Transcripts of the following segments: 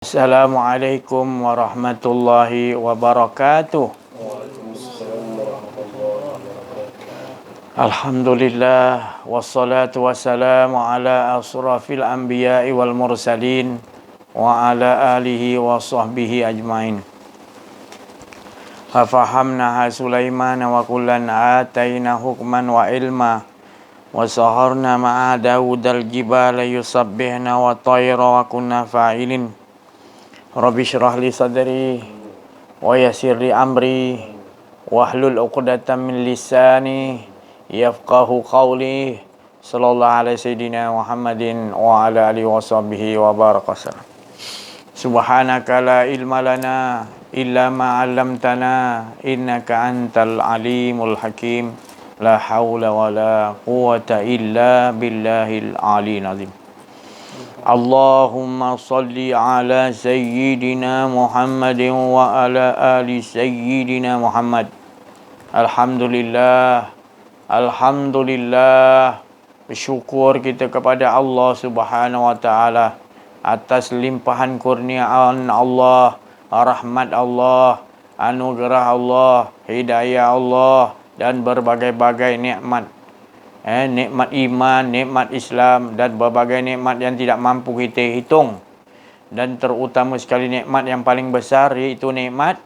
Assalamualaikum warahmatullahi wabarakatuh. Alhamdulillah wassalatu wassalamu ala asrafil anbiya'i wal mursalin wa ala alihi wa sahbihi ajmain. Fafahamnaha Sulaiman wa kullan ataina hukman wa ilma wa saharna ma'a Dawud al-jibala yusabbihna wa tayra wa kunna fa'ilin. Rabbi syrah li sadri wa yassir li amri wahlul 'uqdatam min lisani yafqahu qawli. Sallallahu alaihi sayyidina Muhammadin wa ala alihi wa sahbihi wa barakasallam. Subhanaka la ilma lana illa ma 'allamtana innaka antal alimul hakim. La haula wa la quwwata illa billahil aliyil azim. Allahumma salli ala sayyidina Muhammadin wa ala ali sayyidina Muhammad. Alhamdulillah, Alhamdulillah. Bersyukur kita kepada Allah Subhanahu wa taala atas limpahan kurniaan Allah, rahmat Allah, anugerah Allah, hidayah Allah dan berbagai-bagai nikmat. Nikmat iman, nikmat Islam dan berbagai nikmat yang tidak mampu kita hitung. Dan terutama sekali nikmat yang paling besar iaitu nikmat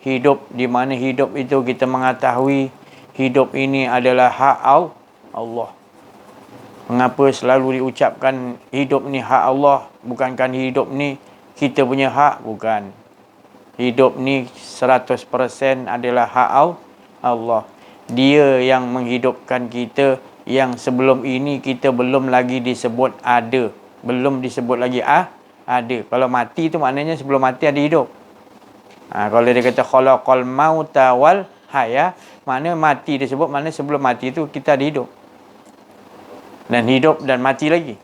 hidup, di mana hidup itu kita mengetahui hidup ini adalah hak Allah. Mengapa selalu diucapkan hidup ni hak Allah? Bukankah hidup ni kita punya hak? Bukan. Hidup ni 100% adalah hak Allah. Dia yang menghidupkan kita, yang sebelum ini kita belum lagi disebut ada. Belum disebut lagi ada. Kalau mati tu maknanya sebelum mati ada hidup. Kalau dia kata khalaqal mauta wal haya, makna mati disebut, makna sebelum mati tu kita ada hidup. Dan hidup dan mati lagi.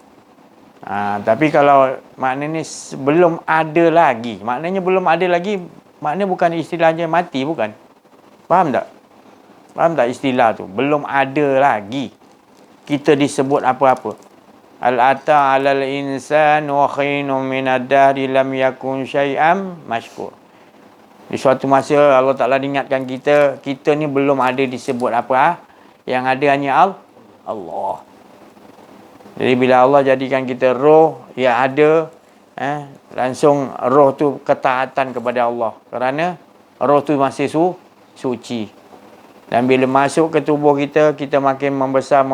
Tapi kalau maknanya belum ada lagi, maknanya belum ada lagi, maknanya bukan istilahnya mati, bukan. Faham tak? Faham tak istilah tu? Belum ada lagi kita disebut apa-apa. Al-ata 'alal insan wa khinum minad dahri lam yakun syai'am mashkur. Di suatu masa Allah Ta'ala ingatkan kita ni belum ada disebut apa. Yang ada hanya Allah. Jadi bila Allah jadikan kita roh yang ada, langsung roh tu ketaatan kepada Allah. Kerana roh tu masih suci. Dan bila masuk ke tubuh kita, kita makin membesar.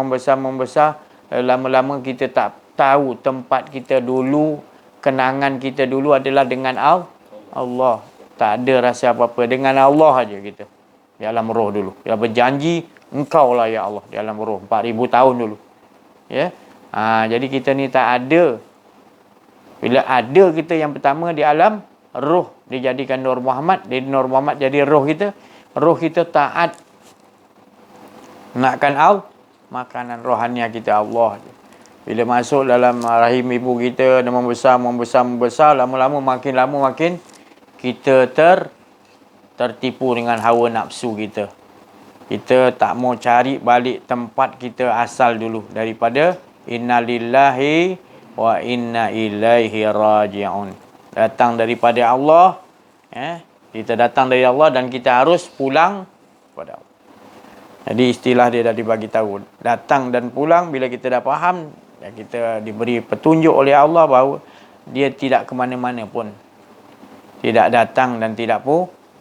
Lama-lama kita tak tahu tempat kita dulu, kenangan kita dulu adalah dengan Allah. Tak ada rasa apa-apa. Dengan Allah aja kita. Di alam roh dulu. Dia berjanji, engkau lah ya Allah. Di alam roh. 4,000 tahun dulu. Ya. Jadi kita ni tak ada. Bila ada kita yang pertama di alam roh. Dijadikan Nur Muhammad. Dari Nur Muhammad jadi roh kita. Roh kita taat. Nakkan makanan rohania kita Allah. Bila masuk dalam rahim ibu kita dan membesar, lama-lama makin kita tertipu dengan hawa nafsu kita. Kita tak mau cari balik tempat kita asal dulu, daripada innalillahi wa inna ilaihi raji'un. Datang daripada Allah, kita datang dari Allah dan kita harus pulang kepada Allah. Jadi istilah dia dah dibagi tahu. Datang dan pulang, bila kita dah faham, kita diberi petunjuk oleh Allah bahawa dia tidak ke mana-mana pun. Tidak datang dan tidak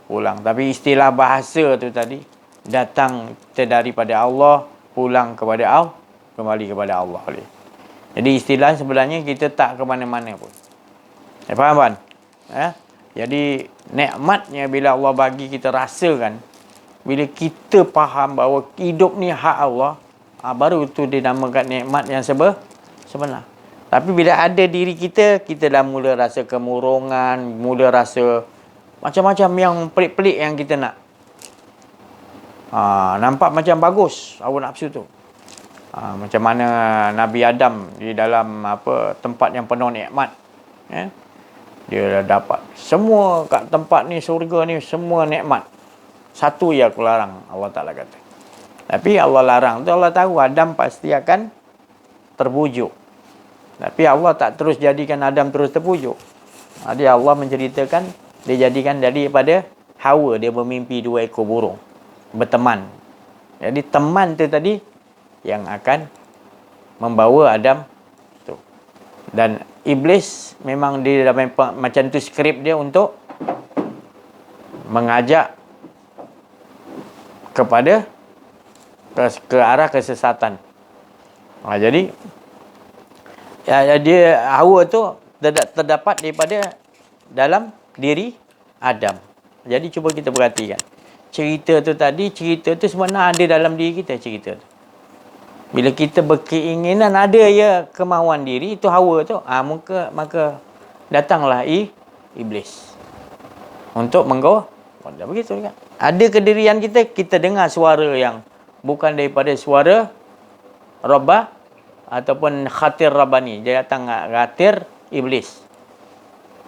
pulang. Tapi istilah bahasa tu tadi, datang daripada Allah, pulang kepada Allah, kembali kepada Allah. Jadi istilah sebenarnya kita tak ke mana-mana pun. Faham kan? Jadi nikmatnya bila Allah bagi kita rasakan, bila kita faham bahawa hidup ni hak Allah, baru tu dinamakan nikmat yang sebenar. Tapi bila ada diri kita, kita dah mula rasa kemurungan, mula rasa macam-macam yang pelik-pelik yang kita nak. Nampak macam bagus hawa nafsu tu. Macam mana Nabi Adam di dalam tempat yang penuh nikmat. Dia dah dapat semua kat tempat ni, surga ni, semua nikmat. Satu yang aku larang, Allah Ta'ala kata. Tapi Allah larang tu, Allah tahu Adam pasti akan terbujuk. Tapi Allah tak terus jadikan Adam terus terpujuk. Jadi Allah menceritakan, dia jadikan daripada Hawa, dia bermimpi 2 ekor burung berteman. Jadi teman tu tadi yang akan membawa Adam tu. Dan iblis memang dia dalam macam tu skrip dia untuk mengajak kepada ke arah kesesatan. Jadi dia Hawa tu terdapat daripada dalam diri Adam. Jadi cuba kita perhatikan. Cerita tu sebenarnya ada dalam diri kita cerita tu. Bila kita berkeinginan, ada ya kemahuan diri, itu Hawa tu, maka datanglah iblis untuk menggoda. Begitu kan? Ada kedirian kita, kita dengar suara yang bukan daripada suara Rabbah ataupun khatir Rabbani. Dia datang khatir iblis.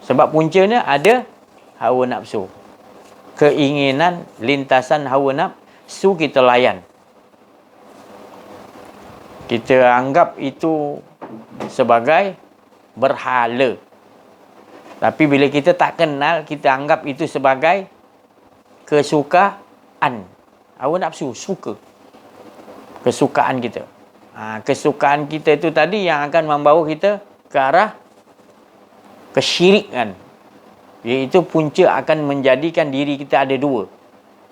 Sebab puncanya ada hawa nafsu. Keinginan, lintasan hawa nafsu kita layan. Kita anggap itu sebagai berhala. Tapi bila kita tak kenal, kita anggap itu sebagai kesukaan. Hawa nafsu, suka. Kesukaan kita. Kesukaan kita itu tadi yang akan membawa kita ke arah kesyirikan. Iaitu punca akan menjadikan diri kita ada dua.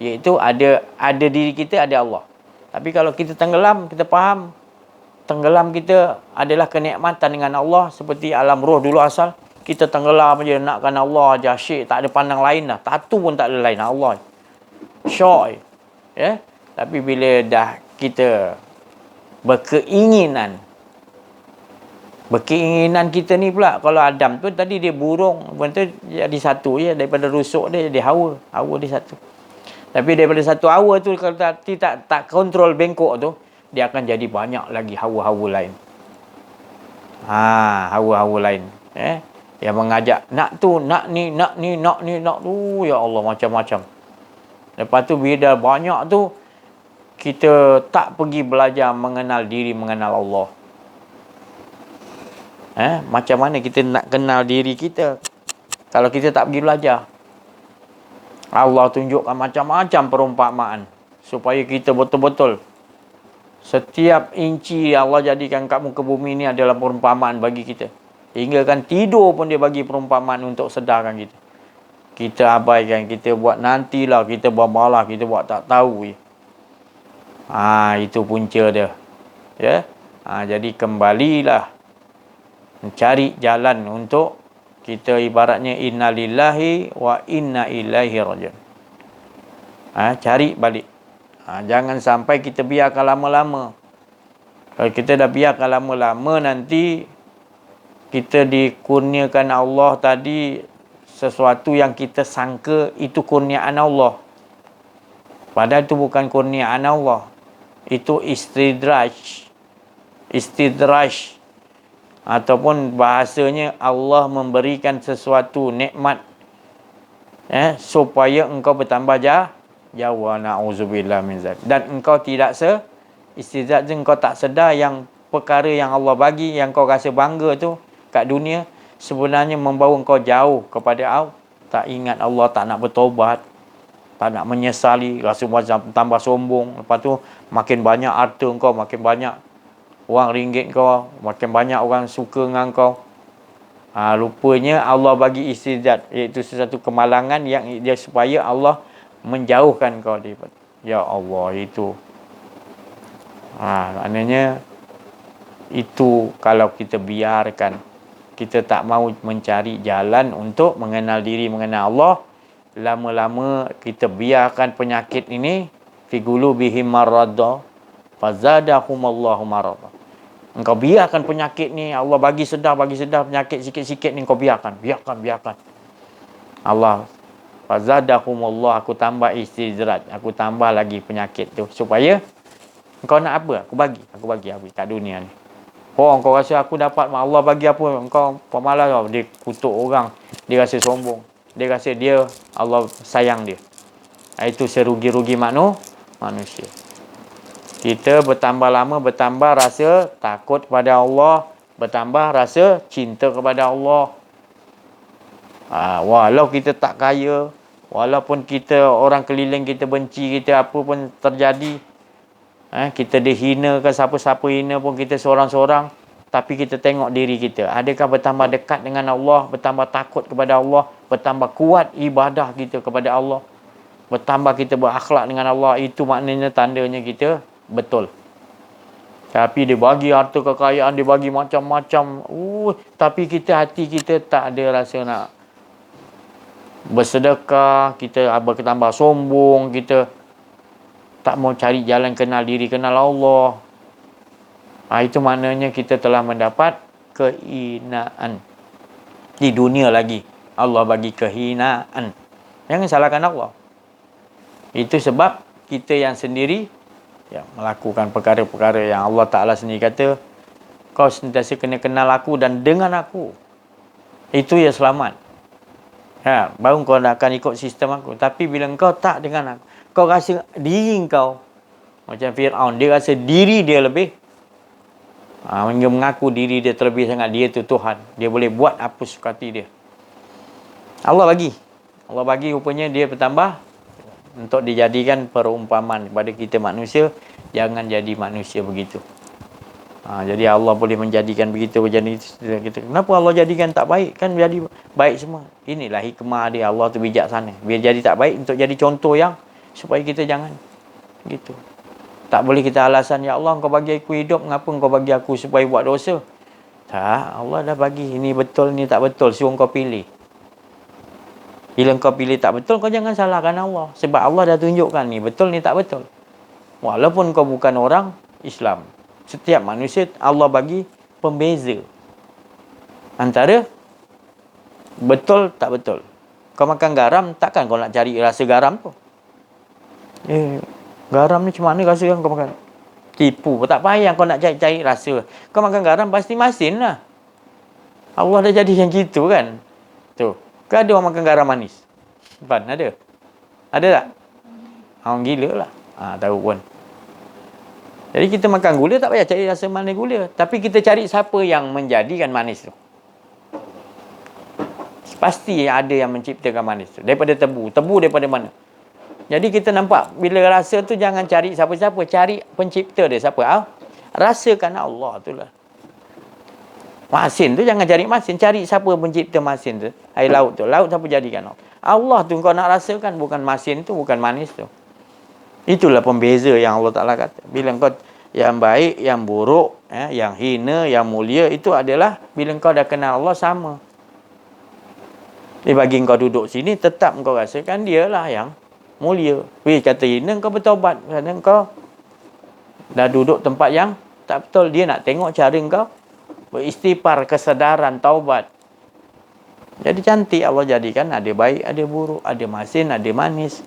Iaitu ada diri kita, ada Allah. Tapi kalau kita tenggelam, kita faham, tenggelam kita adalah kenikmatan dengan Allah. Seperti alam roh dulu asal, kita tenggelam je, nakkan Allah je, asyik, tak ada pandang lain dah. Tatu pun tak ada lain, Allah. Syok. Ya? Tapi bila dah kita berkeinginan kita ni pula, kalau Adam tu tadi dia burung, tu jadi satu je, daripada rusuk dia jadi hawa dia satu. Tapi daripada satu hawa tu, kalau tak kontrol bengkok tu, dia akan jadi banyak lagi hawa-hawa lain. Hawa-hawa lain. Yang mengajak, nak tu, nak ni, nak tu, ya Allah, macam-macam. Lepas tu bila dah banyak tu, kita tak pergi belajar mengenal diri, mengenal Allah. Macam mana kita nak kenal diri kita kalau kita tak pergi belajar? Allah tunjukkan macam-macam perumpamaan supaya kita betul-betul setiap inci Allah jadikan kat muka bumi ni adalah perumpamaan bagi kita. Hingga kan tidur pun dia bagi perumpamaan untuk sedarkan kita. Kita abaikan, kita buat nantilah, kita berbalah, kita buat tak tahu. Itu punca dia. Ya. Jadi kembalilah mencari jalan untuk kita, ibaratnya inna lillahi wa inna ilaihi rajiun. Cari balik. Jangan sampai kita biarkan lama-lama. Kalau kita dah biarkan lama-lama, nanti kita dikurniakan Allah tadi sesuatu yang kita sangka itu kurniaan Allah. Padahal itu bukan kurniaan Allah. Itu istidraj. Ataupun bahasanya Allah memberikan sesuatu nikmat supaya engkau bertambah jauh. Na'udzubillah min zalik. Dan engkau tidak istidraj, engkau tak sedar yang perkara yang Allah bagi, yang kau rasa bangga tu kat dunia, sebenarnya membawa engkau jauh kepada Allah. Tak ingat Allah, tak nak bertobat, tak nak menyesali, rasa macam tambah sombong. Lepas tu makin banyak harta engkau, makin banyak wang ringgit kau, makin banyak orang suka dengan kau. Rupanya Allah bagi istidraj, iaitu sesuatu kemalangan yang dia supaya Allah menjauhkan kau daripada. Ya Allah, itu. Maknanya itu kalau kita biarkan, kita tak mau mencari jalan untuk mengenal diri, mengenal Allah, lama-lama kita biarkan penyakit ini fi qulubihim maradha fazadahumallahu maradha. Engkau biarkan penyakit ni, Allah bagi sedar penyakit sikit-sikit ni, engkau biarkan. Allah fazadakumullah, aku tambah istidraj, aku tambah lagi penyakit tu supaya engkau nak apa, aku bagi kat dunia ni. Engkau rasa aku dapat, Allah bagi apa, engkau pemalas kau. Dia kutuk orang, dia rasa sombong, dia rasa dia Allah sayang dia. Itu serugi-rugi manusia. Kita bertambah lama, bertambah rasa takut kepada Allah, bertambah rasa cinta kepada Allah. Walau kita tak kaya, walaupun kita orang keliling kita benci kita, apa pun terjadi, kita dihina ke siapa-siapa hina pun kita seorang-seorang, tapi kita tengok diri kita, adakah bertambah dekat dengan Allah, bertambah takut kepada Allah, bertambah kuat ibadah kita kepada Allah, bertambah kita berakhlak dengan Allah. Itu maknanya tandanya kita betul. Tapi dia bagi harta kekayaan, dia bagi macam-macam, tapi hati kita tak ada rasa nak bersedekah, kita bertambah sombong, kita tak mau cari jalan kenal diri, kenal Allah. Itu maknanya kita telah mendapat kehinaan. Di dunia lagi Allah bagi kehinaan. Jangan salahkan Allah. Itu sebab kita yang sendiri yang melakukan perkara-perkara yang Allah Ta'ala sendiri kata, kau sentiasa kena kenal aku dan dengan aku, itu ya selamat. Baru kau akan ikut sistem aku. Tapi bila kau tak dengan aku, kau rasa diri kau macam Fir'aun, dia rasa diri dia lebih, dia mengaku diri dia terlebih sangat, dia tu Tuhan, dia boleh buat apa suka hati dia. Allah bagi rupanya dia bertambah untuk dijadikan perumpamaan kepada kita manusia. Jangan jadi manusia begitu. Jadi Allah boleh menjadikan begitu kita. Kenapa Allah jadikan tak baik? Kan jadi baik semua. Inilah hikmah dia, Allah tu bijaksana. Biar jadi tak baik untuk jadi contoh yang supaya kita jangan gitu. Tak boleh kita alasan, ya Allah kau bagi aku hidup, mengapa kau bagi aku supaya buat dosa? Tak, Allah dah bagi, ini betul, ini tak betul, suruh kau pilih. Bila kau pilih tak betul, kau jangan salahkan Allah. Sebab Allah dah tunjukkan ni betul, ni tak betul. Walaupun kau bukan orang Islam, setiap manusia Allah bagi pembeza antara betul tak betul. Kau makan garam, takkan kau nak cari rasa garam tu. Garam ni macam mana rasa yang kau makan? Tipu, tak payah kau nak cari rasa. Kau makan garam pasti masin lah. Allah dah jadi yang gitu kan. Tu. Kan ada orang makan garam manis? Ada? Ada tak? Orang gila lah. Tahu pun. Jadi kita makan gula tak payah cari rasa manis gula. Tapi kita cari siapa yang menjadikan manis tu. Pasti ada yang menciptakan manis tu. Daripada tebu. Tebu daripada mana? Jadi kita nampak bila rasa tu jangan cari siapa-siapa. Cari pencipta dia siapa? Rasakan Allah tu lah. Masin tu jangan cari masin. Cari siapa pencipta masin tu. Air laut tu. Laut siapa jadikan? Allah tu kau nak rasakan. Bukan masin tu. Bukan manis tu. Itulah pembeza yang Allah Ta'ala kata. Bila kau yang baik, yang buruk, yang hina, yang mulia, itu adalah bila kau dah kenal Allah sama. Dia bagi kau duduk sini, tetap kau rasakan dia lah yang mulia. Kata hina, kau bertaubat. Kerana kau dah duduk tempat yang tak betul. Dia nak tengok cara kau beristighfar, kesedaran, taubat. Jadi cantik Allah jadikan. Ada baik, ada buruk, ada masin, ada manis,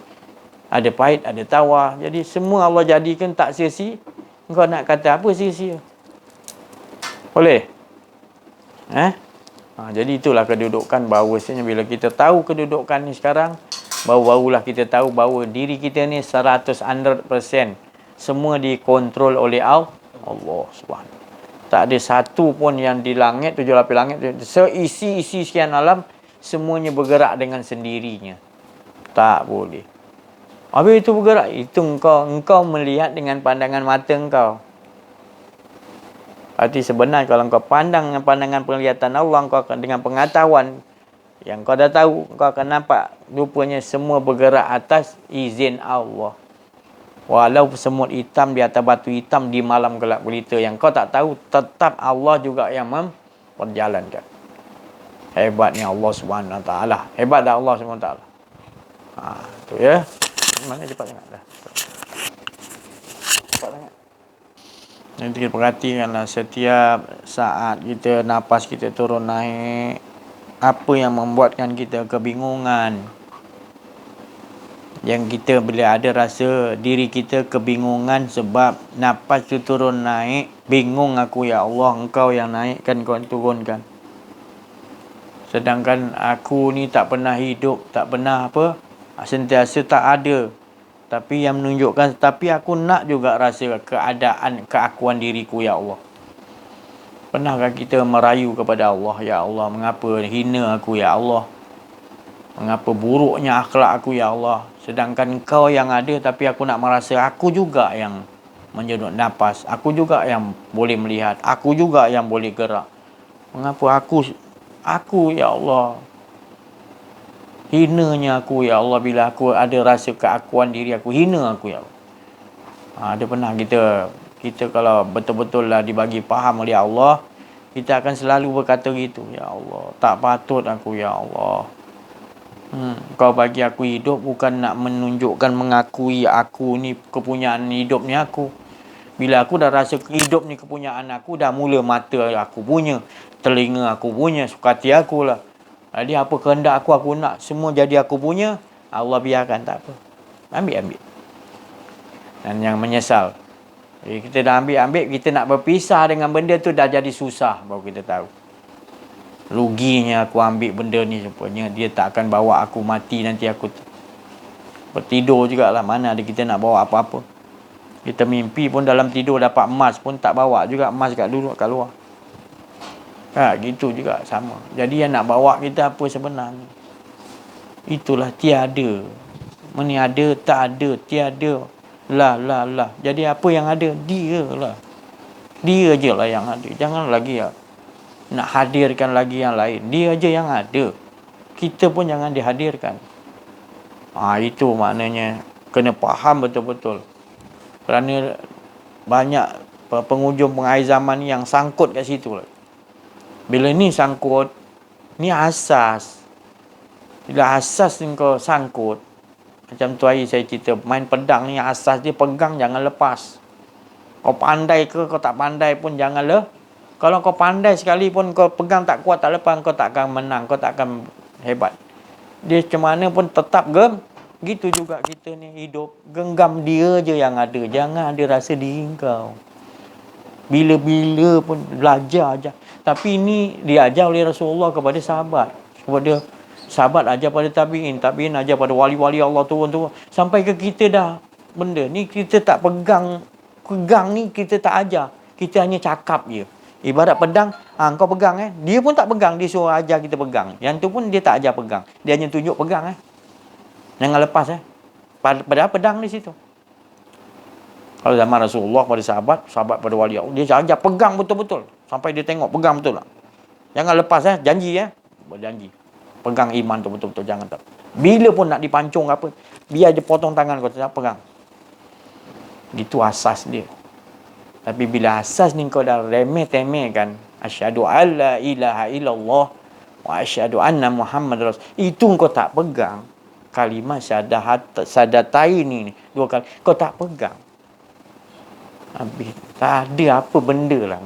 ada pahit, ada tawar. Jadi semua Allah jadikan tak sia-sia. Kau nak kata apa sia-sia? Boleh? Jadi itulah kedudukan. Bahawasanya bila kita tahu kedudukan ni sekarang, baru-barulah kita tahu bahawa diri kita ni 100% semua dikontrol oleh Allah Subhanahu. Tak ada satu pun yang di langit, 7 lapis langit, seisi sekian alam, semuanya bergerak dengan sendirinya. Tak boleh. Habis itu bergerak, itu engkau melihat dengan pandangan mata engkau. Arti sebenarnya kalau engkau pandang dengan pandangan penglihatan Allah, engkau akan dengan pengetahuan yang kau dah tahu, kau akan nampak rupanya semua bergerak atas izin Allah. Walau semut hitam di atas batu hitam di malam gelap gulita yang kau tak tahu, tetap Allah juga yang memperjalankan. Hebatnya Allah Subhanahu Wa Taala. Hebat dah Allah Subhanahu Wa Taala. Tu ya. Mana cepat sangat dah. Cepat sangat. Nanti kita perhatikanlah setiap saat kita, nafas kita turun naik, apa yang membuatkan kita kebingungan. Yang kita bila ada rasa diri kita kebingungan sebab nafas tu turun naik, bingung aku ya Allah, engkau yang naikkan, kau yang turunkan. Sedangkan aku ni tak pernah hidup, tak pernah apa, sentiasa tak ada. Tapi yang menunjukkan, tapi aku nak juga rasa keadaan, keakuan diriku ya Allah. Pernahkah kita merayu kepada Allah, ya Allah, mengapa hina aku ya Allah? Mengapa buruknya akhlak aku, ya Allah? Sedangkan Kau yang ada, tapi aku nak merasa aku juga yang menjedut nafas. Aku juga yang boleh melihat. Aku juga yang boleh gerak. Mengapa aku, ya Allah? Hinanya aku, ya Allah, bila aku ada rasa keakuan diri aku. Hina aku, ya Allah. Ada pernah kita kalau betul-betul lah dibagi faham oleh Allah, kita akan selalu berkata gitu. Ya Allah, tak patut aku, ya Allah. Kau bagi aku hidup bukan nak menunjukkan, mengakui aku ni kepunyaan hidup ni aku. Bila aku dah rasa hidup ni kepunyaan aku, dah mula mata aku punya, telinga aku punya, suka hati aku lah. Jadi apa kehendak aku nak semua jadi aku punya. Allah biarkan, tak apa. Ambil. Dan yang menyesal, kita dah ambil, kita nak berpisah dengan benda tu dah jadi susah, baru kita tahu. Ruginya aku ambil benda ni, rupanya dia tak akan bawa aku mati nanti aku bertidur jugalah. Mana ada kita nak bawa apa-apa. Kita mimpi pun dalam tidur dapat emas pun tak bawa juga emas kat luar. Gitu juga sama. Jadi yang nak bawa kita apa sebenarnya? Itulah tiada. Mana ada, tak ada, tiada. Lah. Jadi apa yang ada? Dia lah. Dia je lah yang ada. Jangan lagi nak hadirkan lagi yang lain. Dia je yang ada. Kita pun jangan dihadirkan. Itu maknanya kena faham betul-betul. Kerana banyak penghujung pengakhir zaman ni yang sangkut kat situ lah. Bila ni sangkut, ni asas. Bila asas ni kau sangkut, macam tu hari saya cerita, main pedang ni asas dia pegang, jangan lepas. Kau pandai ke kau tak pandai pun janganlah. Kalau kau pandai sekali pun kau pegang tak kuat, tak lepas, kau tak akan menang, kau tak akan hebat. Dia macam mana pun tetap gitu juga kita ni hidup. Genggam dia je yang ada. Jangan ada rasa diri kau. Bila-bila pun belajar aja. Tapi ini diajar oleh Rasulullah kepada sahabat. Kepada sahabat ajar pada tabi'in. Tabi'in ajar pada wali-wali Allah turun-turun. Sampai ke kita dah benda ni kita tak pegang. Pegang ni kita tak ajar. Kita hanya cakap je. Ibarat pedang, kau pegang dia pun tak pegang, dia suruh ajar kita pegang. Yang tu pun dia tak ajar pegang. Dia hanya tunjuk pegang Jangan lepas padahal pedang di situ. Kalau zaman Rasulullah pada sahabat pada wali Allah, dia ajar pegang betul-betul. Sampai dia tengok pegang betul tak. Jangan lepas janji berjanji. Pegang iman tu betul-betul, jangan tak. Bila pun nak dipancung apa, biar je potong tangan kau, tak pegang. Gitu asas dia. Tapi bila asas ni kau dah remeh-temehkan, asyhadu alla ilaha illallah wa asyhadu anna Muhammad rasul, itu kau tak pegang. Kalimah syahadatain ni 2 kali kau tak pegang, habis. Tak ada apa benda lah.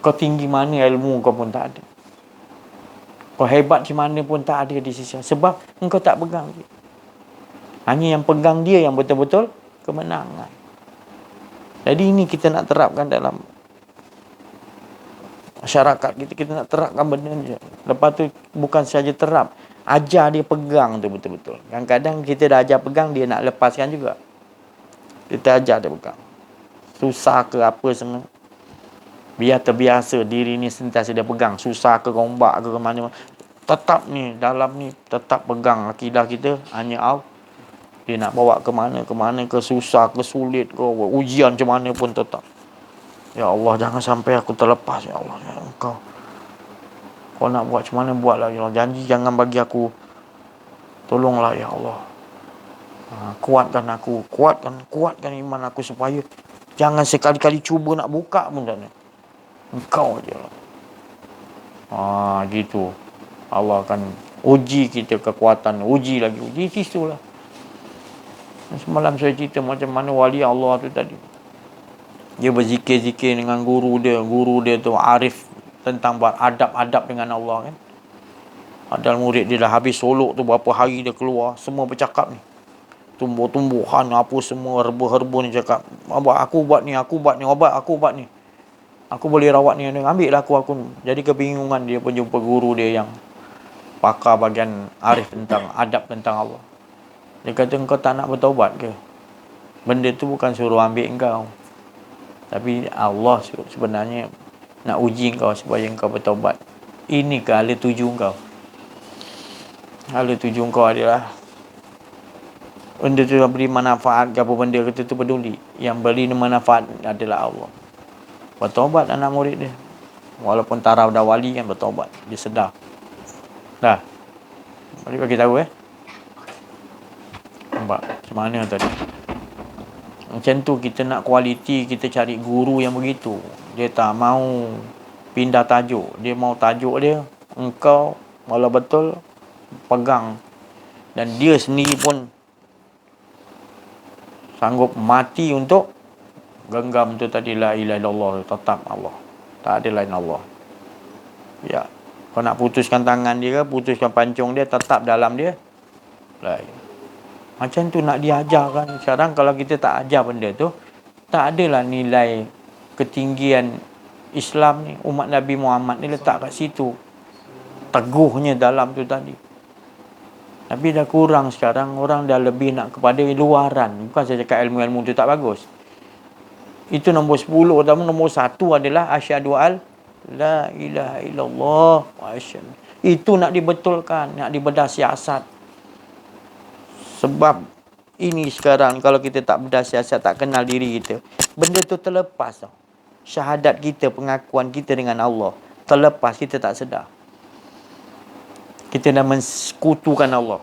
Kau tinggi mana ilmu kau pun tak ada. Kau hebat macam mana pun tak ada di sisi. Sebab engkau tak pegang dia. Hanya yang pegang dia yang betul-betul kemenangan. Jadi ini kita nak terapkan dalam masyarakat kita. Kita nak terapkan benda ni. Lepas tu bukan saja terap, ajar dia pegang tu betul-betul. Kadang-kadang kita dah ajar pegang, dia nak lepaskan juga. Kita ajar dia pegang. Susah ke apa semua, biar terbiasa diri ni sentiasa dia pegang. Susah ke rombak ke mana, tetap ni dalam ni tetap pegang akidah kita hanya Allah. Dia nak bawa ke mana ke, susah ke sulit ke, ujian macam mana pun tetap. Ya Allah, jangan sampai aku terlepas, ya Allah. Ya Kau nak buat macam mana buatlah, ya Allah. Janji jangan bagi aku, tolonglah ya Allah. Kuatkan aku, kuatkan iman aku supaya jangan sekali-kali cuba nak buka pun tak nak. Engkau je lah. Gitu. Allah akan uji kita kekuatan, uji situlah. Semalam saya cerita macam mana wali Allah tu tadi. Dia berzikir-zikir dengan guru dia. Guru dia tu arif tentang buat adab-adab dengan Allah kan. Padahal murid dia dah habis solok tu berapa hari dia keluar, semua bercakap ni. Tumbuh-tumbuhan apa semua, herba-herba ni cakap, aku buat ni, obat aku buat ni. Aku boleh rawat ni, ambil lah aku. Jadi kebingungan dia pun jumpa guru dia yang pakar bahagian arif tentang adab tentang Allah. Dia kata, engkau tak nak bertaubat ke? Benda tu bukan suruh ambil engkau, tapi Allah sebenarnya nak uji engkau supaya engkau bertaubat. Ini ke ala tuju engkau. Hala tuju kau adalah benda tu beri manfaat ke apa benda kita tu peduli. Yang beri manfaat adalah Allah. Bertobat anak murid dia. Walaupun taraf dah wali kan bertobat. Dia sedar. Dah. Mari bagi tahu Nampak macam mana tadi. Macam tu kita nak kualiti, kita cari guru yang begitu. Dia tak mau pindah tajuk. Dia mau tajuk dia. Engkau walau betul pegang. Dan dia sendiri pun sanggup mati untuk genggam tu tadi la ilaha illallah, tetap Allah. Tak ada lain Allah. Ya. Kau nak putuskan tangan dia ke, putuskan pancung dia, tetap dalam dia. Macam tu nak diajarkan. Sekarang kalau kita tak ajar benda tu, tak adalah nilai ketinggian Islam ni. Umat Nabi Muhammad ni letak kat situ. Teguhnya dalam tu tadi. Tapi dah kurang sekarang. Orang dah lebih nak kepada luaran. Bukan saya cakap ilmu-ilmu tu tak bagus. Itu nombor 10. Tapi nombor 1 adalah asyhadu al la ilaha illallah wa asyhadu. Itu nak dibetulkan, nak dibedah siasat. Sebab ini sekarang kalau kita tak bedah siasat, tak kenal diri kita, benda tu terlepas tau. Syahadat kita, pengakuan kita dengan Allah terlepas, kita tak sedar. Kita dah mensekutukan Allah.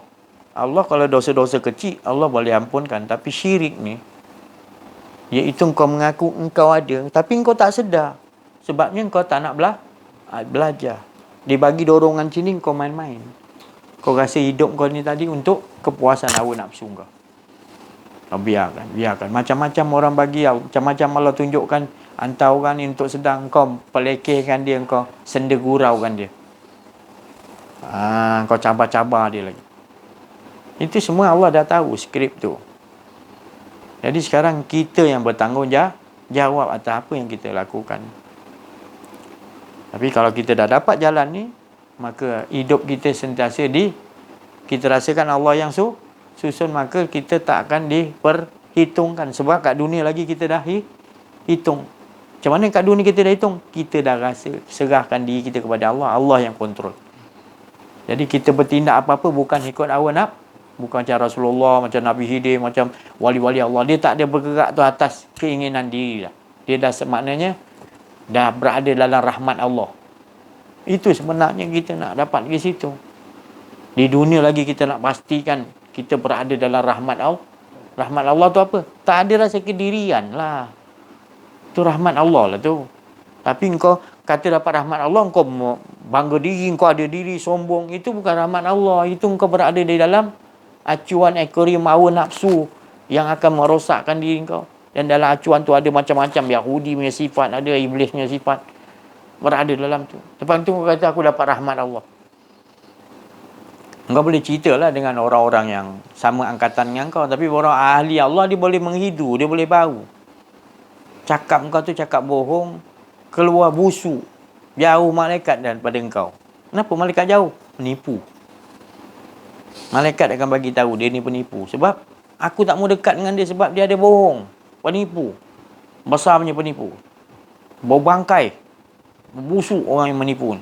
Allah kalau dosa-dosa kecil, Allah boleh ampunkan. Tapi syirik ni, iaitu engkau mengaku engkau ada, tapi engkau tak sedar. Sebabnya engkau tak nak belajar. Dia bagi dorongan sini, engkau main-main. Kau rasa hidup kau ni tadi untuk kepuasan hawa nafsu kau. Biarkan. Macam-macam orang bagi, macam-macam Allah tunjukkan. Hantar orang ni untuk sedang kau pelekehkan dia, kau senda guraukan dia. Kau cabar-cabar dia lagi. Itu semua Allah dah tahu skrip tu. Jadi sekarang kita yang bertanggungjawab atas apa yang kita lakukan. Tapi kalau kita dah dapat jalan ni, maka hidup kita sentiasa kita rasakan Allah yang susun, maka kita tak akan diperhitungkan. Sebab kat dunia lagi kita dah hitung. Macam mana kat dunia kita dah hitung? Kita dah rasa, serahkan diri kita kepada Allah. Allah yang kontrol. Jadi kita bertindak apa-apa bukan ikut hawa nafsu. Bukan macam Rasulullah, macam Nabi Hidir, macam wali-wali Allah. Dia tak ada bergerak tu atas keinginan diri lah. Dia dah maknanya dah berada dalam rahmat Allah. Itu sebenarnya kita nak dapat di situ. Di dunia lagi kita nak pastikan kita berada dalam rahmat Allah. Rahmat Allah tu apa? Tak ada rasa kedirian lah. Itu rahmat Allah lah tu. Tapi engkau kata dapat rahmat Allah, engkau bangga diri, engkau ada diri, sombong. Itu bukan rahmat Allah. Itu engkau berada di dalam acuan akuarium hawa nafsu yang akan merosakkan diri engkau. Dan dalam acuan tu ada macam-macam. Yahudi punya sifat, ada iblis punya sifat. Berada dalam tu. Lepas tu kau kata aku dapat rahmat Allah. Engkau boleh ceritalah dengan orang-orang yang sama angkatan dengan kau. Tapi orang ahli Allah, dia boleh menghidu, dia boleh bau. Cakap engkau tu cakap bohong, keluar busuk, jauh malaikat daripada engkau. Kenapa malaikat jauh? Menipu. Malaikat akan bagi tahu dia ni penipu. Sebab aku tak mau dekat dengan dia sebab dia ada bohong. Penipu. Besar punya penipu. Bau bangkai. Busuk orang yang menipu.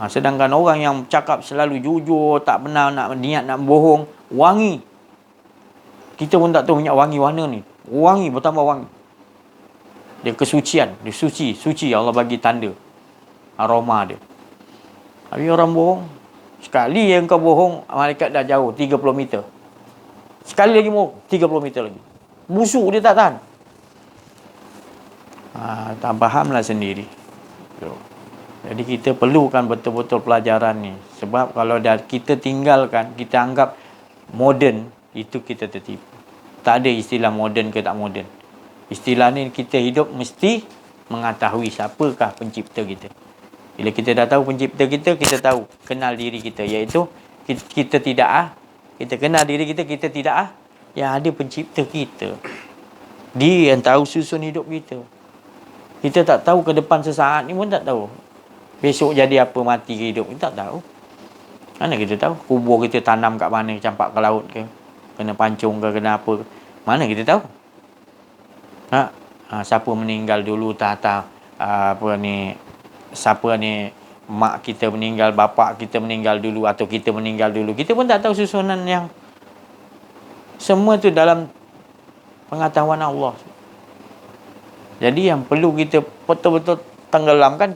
Sedangkan orang yang cakap selalu jujur, tak pernah nak niat nak bohong, wangi. Kita pun tak tahu minyak wangi warna ni. Wangi, bertambah wangi. Dia kesucian. Dia suci. Allah bagi tanda. Aroma dia. Tapi orang bohong, sekali yang kau bohong, malaikat dah jauh 30 meter. Sekali lagi bohong, 30 meter lagi. Busuk, dia tak tahan. Tak fahamlah sendiri. Jadi kita perlukan betul-betul pelajaran ni. Sebab kalau dah kita tinggalkan, kita anggap moden, itu kita tertipu. Tak ada istilah moden ke tak moden. Istilah ni kita hidup mesti mengetahui siapakah pencipta kita. Bila kita dah tahu pencipta kita, kita tahu kenal diri kita, iaitu kita tidak kita kenal diri kita, kita tidak yang ada pencipta kita. Dia yang tahu susun hidup kita. Kita tak tahu ke depan sesaat ni pun tak tahu. Besok jadi apa, mati ke hidup, kita tak tahu. Mana kita tahu? Kubur kita tanam kat mana, campak ke laut ke, kena pancung ke, kena apa ke. Mana kita tahu? Siapa meninggal dulu siapa ni mak kita meninggal, bapa kita meninggal dulu, atau kita meninggal dulu. Kita pun tak tahu susunan yang semua tu dalam pengetahuan Allah. Jadi yang perlu kita betul-betul tenggelamkan,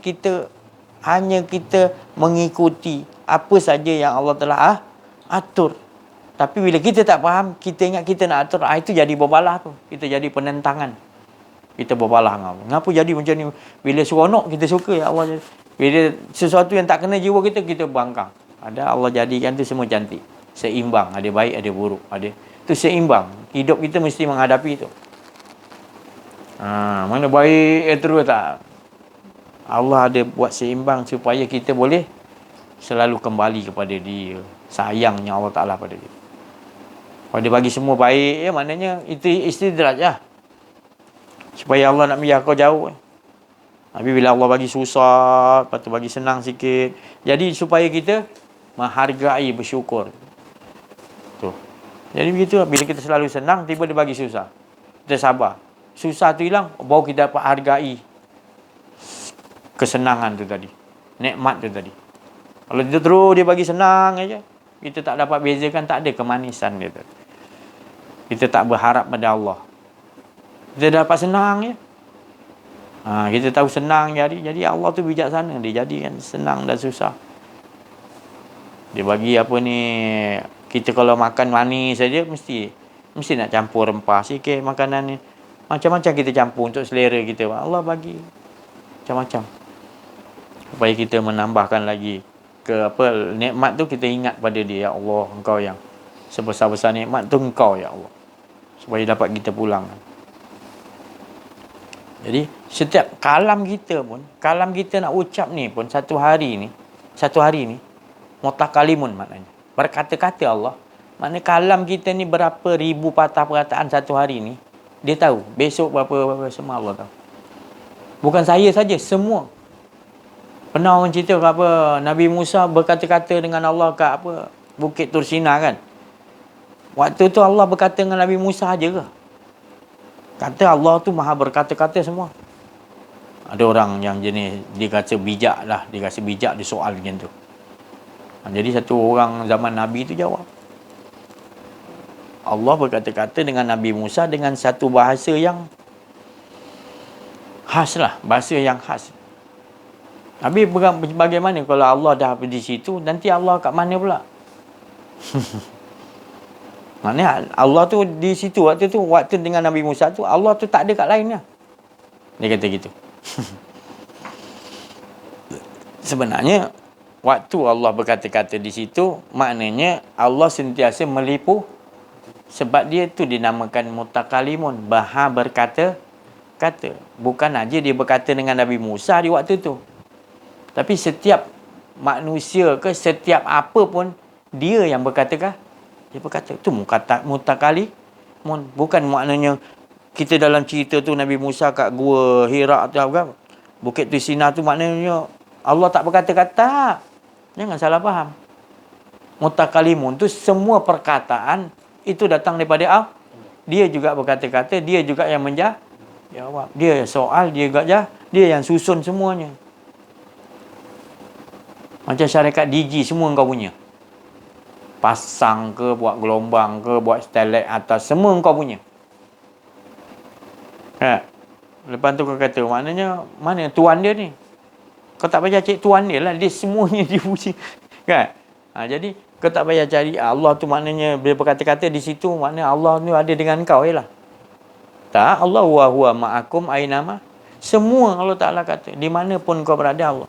hanya kita mengikuti apa saja yang Allah telah atur. Tapi bila kita tak faham, kita ingat kita nak atur, itu jadi berbalah tu. Kita jadi penentangan. Kita berbalah dengan Allah. Kenapa jadi macam ni? Bila seronok kita suka, ya Allah. Bila sesuatu yang tak kena jiwa kita, kita bangkang. Ada Allah jadikan tu semua cantik. Seimbang. Ada baik, ada buruk. Ada. Tu seimbang. Hidup kita mesti menghadapi tu. Mana baik terus tak? Allah ada buat seimbang supaya kita boleh selalu kembali kepada Dia. Sayangnya Allah Ta'ala pada dia. Kalau dia bagi semua baik, maknanya itu istidraj lah. Supaya Allah nak biar kau jauh. Tapi bila Allah bagi susah, lepas tu bagi senang sikit. Jadi supaya kita menghargai, bersyukur. Tu. Jadi begitu, bila kita selalu senang, tiba dia bagi susah. Kita sabar. Susah tu hilang, baru kita dapat hargai kesenangan tu tadi. Nikmat tu tadi. Kalau dia terus dia bagi senang aja, kita tak dapat bezakan, tak ada kemanisan dia tu. Kita tak berharap pada Allah. Kita dapat senang je. Kita tahu senang jadi Allah tu bijaksana. Dia jadikan senang dan susah. Dia bagi apa ni, kita kalau makan manis saja mesti nak campur rempah sikit makanan ni. Macam-macam kita campur untuk selera kita. Allah bagi macam-macam. Supaya kita menambahkan lagi nikmat tu, kita ingat pada Dia. Ya Allah, Engkau yang sebesar-besar nikmat tu Engkau, ya Allah. Supaya dapat kita pulang. Jadi setiap kalam kita nak ucap ni pun satu hari ni mutakalimun maknanya. Berkata-kata Allah. Maknanya kalam kita ni berapa ribu patah perkataan satu hari ni, Dia tahu. Besok berapa semua Allah tahu. Bukan saya saja, semua. Pernah orang cerita Nabi Musa berkata-kata dengan Allah kat Bukit Tursina kan. Waktu tu Allah berkata dengan Nabi Musa aja ke? Kata Allah tu maha berkata-kata semua. Ada orang yang jenis dia kata bijak lah, dia rasa bijak, dia soal macam tu. Jadi satu orang zaman Nabi tu jawab. Allah berkata-kata dengan Nabi Musa dengan satu bahasa yang khas lah, bahasa yang khas. Habis bagaimana kalau Allah dah di situ, nanti Allah kat mana pula? Maknanya Allah tu di situ waktu dengan Nabi Musa tu, Allah tu tak ada kat lainnya. Dia kata gitu. Sebenarnya waktu Allah berkata-kata di situ, maknanya Allah sentiasa melipu, sebab Dia tu dinamakan mutakalimun, maha berkata-kata. Bukan aja Dia berkata dengan Nabi Musa di waktu tu, tapi setiap manusia ke setiap apa pun Dia yang berkata. Dia berkata, itu mutakalimun. Bukan maknanya kita dalam cerita tu Nabi Musa kat Gua Hira atau apa, Bukit Tursina tu maknanya Allah tak berkata-kata. Jangan salah faham. Mutakalimun tu semua perkataan itu datang daripada Allah. Dia juga berkata-kata, Dia juga yang menjawab. Dia soal, Dia juga Dia yang susun semuanya. Macam syarikat DG, semua engkau punya. Pasang ke, buat gelombang ke, buat stelek atas, semua engkau punya. Lepas tu kau kata, maknanya mana tuan dia ni? Kau tak payah cari tuan dia lah, dia semuanya dia punya. Kan? Jadi kau tak payah cari Allah tu, maknanya bila berkata-kata di situ, maknanya Allah ni ada dengan kau je lah. Tak, Allah huwa ma'akum aynama. Semua Allah Ta'ala kata, di mana pun kau berada Allah.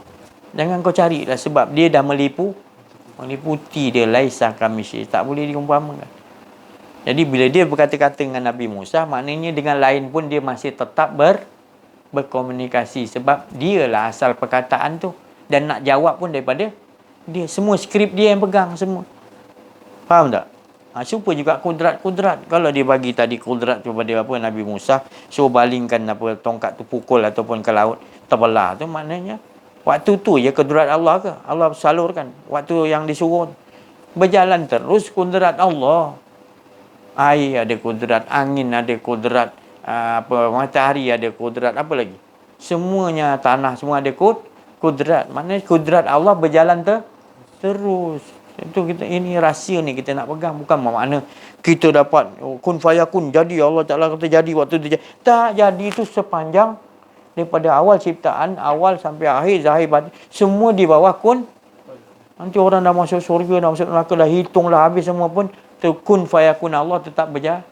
Jangan kau carilah, sebab Dia dah meliputi Dia, laisa kamitslihi, tak boleh diumpamakan. Jadi bila Dia berkata-kata dengan Nabi Musa, maknanya dengan lain pun Dia masih tetap berkomunikasi, sebab Dialah asal perkataan tu, dan nak jawab pun daripada Dia. Semua skrip Dia yang pegang semua. Faham tak? Supaya juga kudrat. Kalau Dia bagi tadi kudrat kepada Nabi Musa, suruh balingkan tongkat tu pukul ataupun ke laut, terbelah tu, maknanya waktu tu ya kudrat Allah ke? Allah salurkan. Waktu yang disuruh berjalan terus kudrat Allah. Air ada kudrat, angin ada kudrat, matahari ada kudrat, apa lagi? Semuanya, tanah semua ada Kudrat. Maknanya kudrat Allah berjalan terus. Itu kita, ini rahsia ni kita nak pegang. Bukan makna kita dapat kun fayakun jadi, Allah Ta'ala kata jadi waktu tu. Tak, jadi itu sepanjang daripada awal ciptaan, awal sampai akhir, zahir batin, semua di bawah kun. Nanti orang dah masuk syurga, dah masuk neraka, dah hitung lah habis semua pun, kun fayakun Allah tetap berjalan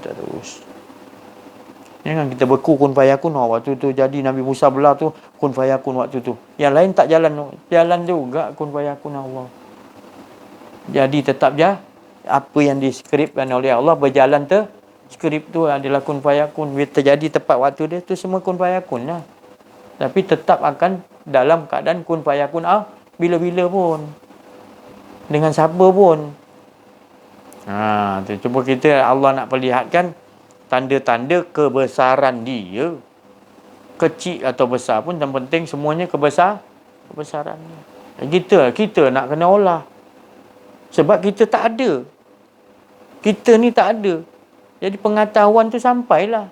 terus. Jangan kita beku kun fayakun. Waktu tu jadi Nabi Musa belah tu kun fayakun waktu tu. Yang lain tak jalan juga kun fayakun Allah. Jadi tetap apa yang diskripkan oleh Allah berjalan skrip tu adalah kun fayakun. Bila terjadi tepat waktu dia tu semua kun fayakun lah. Tapi tetap akan dalam keadaan kun fayakun bila-bila pun. Dengan siapa pun. Tu cuba kita, Allah nak perlihatkan tanda-tanda kebesaran dia. Kecil atau besar pun yang penting semuanya kebesaran dia. Kita nak kena olah. Sebab kita tak ada. Kita ni tak ada. Jadi pengetahuan tu sampailah.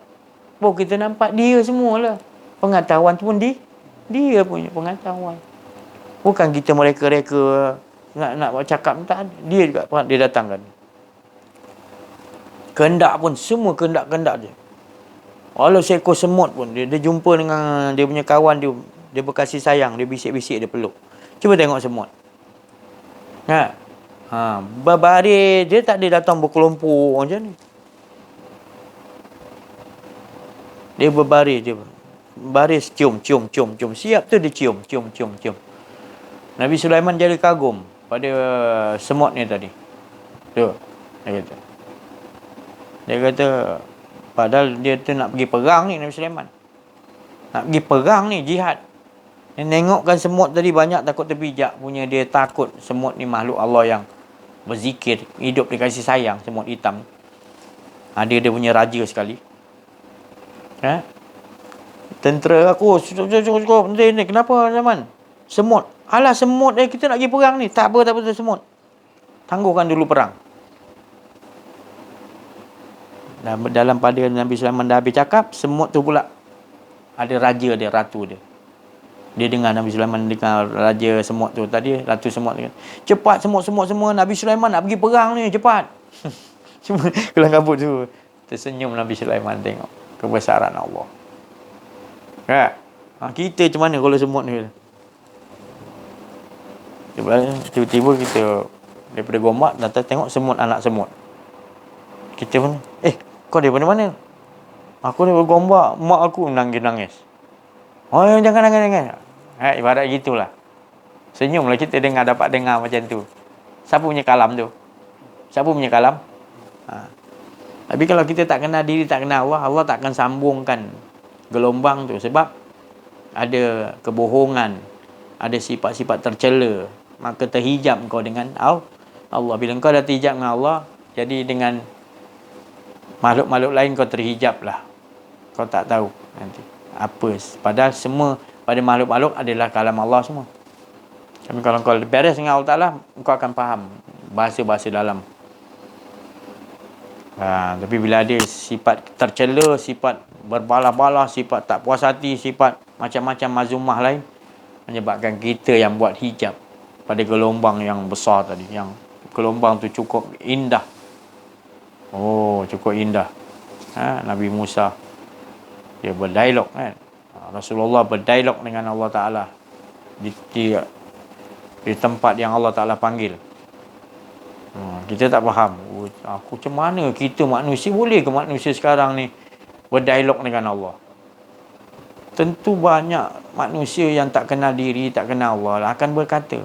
Baru kita nampak dia semualah. Pengetahuan tu pun dia punya pengetahuan. Bukan kita mereka-reka nak cakap, tak ada. Dia juga dia datangkan. Kehendak pun semua kehendak-kehendak dia. Walau seekor semut pun dia jumpa dengan dia punya kawan dia berkasih sayang, dia bisik-bisik, dia peluk. Cuba tengok semut. Berbaris, dia tak ada datang berkelompok macam ni. Dia berbaris, baris cium. Siap tu dia cium. Nabi Sulaiman jadi kagum pada semut ni tadi. Tu, dia kata padahal dia tu nak pergi perang ni, Nabi Sulaiman. Nak pergi perang ni, jihad. Dia tengokkan semut tadi banyak takut terpijak punya, dia takut semut ni makhluk Allah yang berzikir, hidup dikasih sayang, semut hitam. Dia punya raja sekali. Tentera aku cukup ni. Kenapa zaman? Semut. Alah semut kita nak pergi perang ni. Tak apa semut. Tangguhkan dulu perang. Dan dalam pada Nabi Sulaiman dah habis cakap, semut tu pula ada raja dia, ratu dia. Dia dengar Nabi Sulaiman dengar raja semut tu tadi, ratu semut tu. Cepat semut semua, Nabi Sulaiman nak pergi perang ni, cepat. Cuma kelang kabut tu. Tersenyum Nabi Sulaiman tengok kebesaran Allah. Kita macam mana kalau semut ni? Tiba-tiba kita daripada Gombak datang tengok semut, anak semut. Kita pun, kau daripada mana? Aku daripada Gombak, mak aku nangis. Oh, jangan. Ibarat gitulah. Senyumlah kita dapat dengar macam tu. Siapa punya kalam tu? Tapi kalau kita tak kenal diri, tak kenal Allah, Allah tak akan sambungkan gelombang tu. Sebab ada kebohongan, ada sifat-sifat tercela, maka terhijab kau dengan Allah. Bila kau dah terhijab dengan Allah, jadi dengan makhluk-makhluk lain kau terhijab lah. Kau tak tahu nanti apa. Padahal semua pada makhluk-makhluk adalah kalam Allah semua. Tapi kalau kau beres dengan Allah Ta'ala, kau akan faham bahasa-bahasa dalam. Tapi bila ada sifat tercela, sifat berbalah-balah, sifat tak puas hati, sifat macam-macam mazumah lain, menyebabkan kita yang buat hijab pada gelombang yang besar tadi. Yang gelombang tu cukup indah. Cukup indah. Nabi Musa dia berdialog kan. Rasulullah berdialog dengan Allah Ta'ala di tempat yang Allah Ta'ala panggil. Kita tak faham. Aku macam mana kita manusia, boleh ke manusia sekarang ni berdialog dengan Allah? Tentu banyak manusia yang tak kenal diri, tak kenal Allah akan berkata,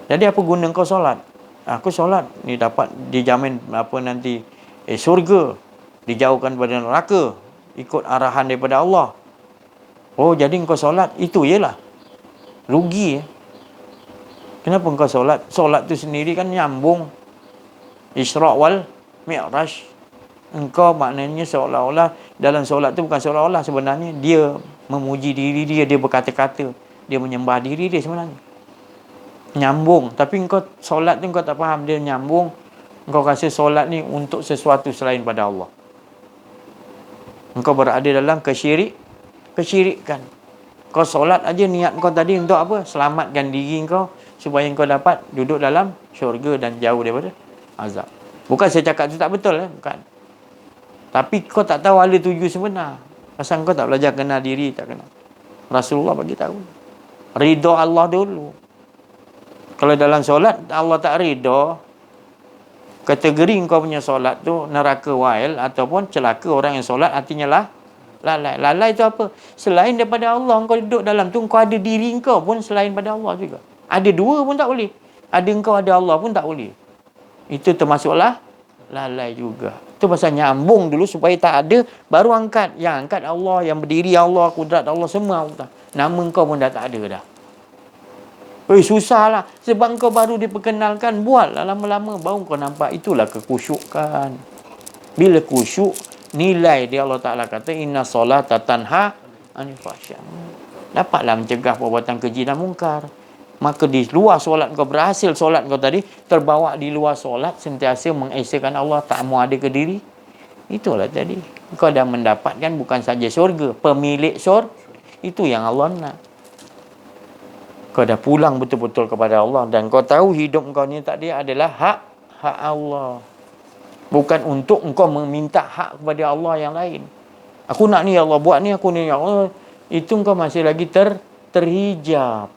jadi apa guna kau solat? Aku solat ni dapat dijamin nanti syurga, dijauhkan daripada neraka, ikut arahan daripada Allah. Jadi engkau solat, itu jelah rugi. Kenapa engkau solat? Solat tu sendiri kan nyambung Isra' wal Mi'raj. Engkau maknanya seolah-olah dalam solat tu bukan seolah-olah, sebenarnya dia memuji diri dia, dia berkata-kata, dia menyembah diri dia sebenarnya. Nyambung. Tapi engkau solat tu engkau tak faham dia nyambung. Engkau rasa solat ni untuk sesuatu selain pada Allah. Engkau berada dalam kesyirikan. Kau solat aja niat kau tadi untuk apa? Selamatkan diri kau supaya kau dapat duduk dalam syurga dan jauh daripada azab. Bukan saya cakap tu tak betul, bukan. Tapi kau tak tahu ada tuju sebenar. Pasal kau tak belajar kenal diri, tak kenal. Rasulullah bagi tahu. Ridha Allah dulu. Kalau dalam solat Allah tak ridha, kategori kau punya solat tu neraka wail ataupun celaka orang yang solat artinya lalai. Lalai tu apa? Selain daripada Allah kau duduk dalam tu, kau ada diri kau pun selain pada Allah juga. Ada dua pun tak boleh. Ada kau ada Allah pun tak boleh. Itu termasuklah lalai juga. Itu pasal nyambung dulu supaya tak ada, baru angkat. Yang angkat Allah, yang berdiri Allah, kudrat Allah, semua Allah. Nama kau pun dah tak ada dah. Susahlah. Sebab kau baru diperkenalkan, buatlah lama-lama baru kau nampak. Itulah kekusyukan. Bila kusyuk, nilai dia Allah Ta'ala kata, inna solata tanha anil fahsya. Dapatlah mencegah perbuatan keji dan mungkar. Maka di luar solat kau, berhasil solat kau tadi, terbawa di luar solat, sentiasa mengesakan Allah, tak mau ada ke diri. Itulah tadi. Kau dah mendapatkan bukan saja syurga, pemilik syurga. Itu yang Allah nak. Kau dah pulang betul-betul kepada Allah. Dan kau tahu hidup kau ni tadi adalah hak Allah. Bukan untuk engkau meminta hak kepada Allah yang lain. Aku nak ni ya Allah, buat ni, aku ni ya Allah. Itu engkau masih lagi terhijab.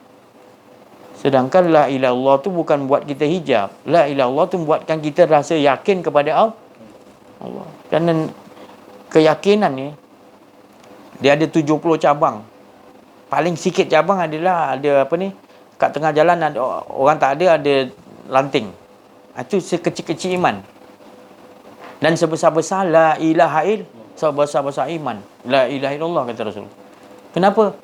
Sedangkan la ilaha illallah tu bukan buat kita hijab. La ilaha illallah tu buatkan kita rasa yakin kepada Allah. Kerana keyakinan ni, dia ada 70 cabang. Paling sikit cabang adalah ada apa ni, kat tengah jalan ada orang tak ada lanting. Itu sekecil-kecil iman. Dan sebesar-besar la ilaha illallah, sebesar-besar iman. La ilaha illallah kata Rasul. Kenapa?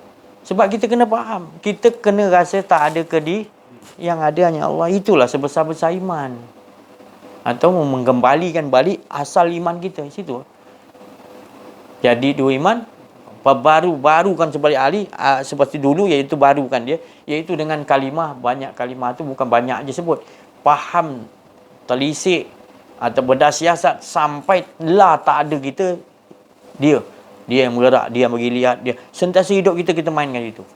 Sebab kita kena faham. Kita kena rasa tak ada ke di yang ada hanya Allah. Itulah sebesar-besar iman. Atau menggembalikan balik asal iman kita. Situ. Jadi dua iman, barukan sebalik ahli seperti dulu, iaitu barukan dia, iaitu dengan kalimah. Banyak kalimah tu bukan banyak je sebut. Faham, telisik atau berdasiasat sampai tak ada kita, dia yang bergerak, dia yang bagi lihat, dia sentiasa hidup kita mainkan itu.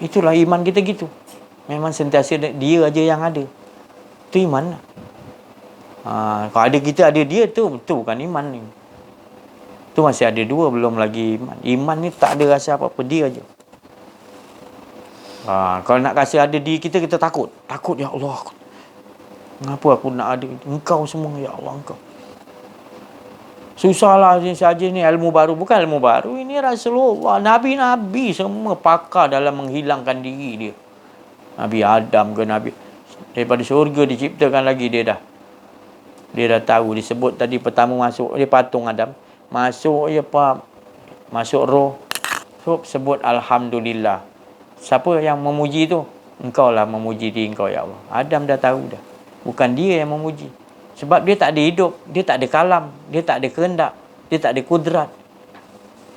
Itulah iman kita gitu. Memang sentiasa dia aja yang ada. Itu iman lah. Kalau ada kita ada dia tu bukan iman ni. Tu masih ada dua, belum lagi iman. Iman ni tak ada rasa apa-apa, dia aja. Kalau nak rasa ada diri kita takut. Takut, ya Allah. Kenapa aku nak ada engkau semua, ya Allah engkau. Susahlah saja ni ilmu baru. Bukan ilmu baru, ini Rasulullah. Nabi-nabi semua pakar dalam menghilangkan diri dia. Nabi Adam ke Nabi, daripada syurga diciptakan lagi dia dah tahu. Disebut tadi pertama masuk dia patung Adam. Masuk masuk roh. Sebut Alhamdulillah. Siapa yang memuji tu? Engkau lah memuji diri engkau, ya Allah. Adam dah tahu dah. Bukan dia yang memuji. Sebab dia tak ada hidup. Dia tak ada kalam. Dia tak ada kehendak. Dia tak ada kudrat.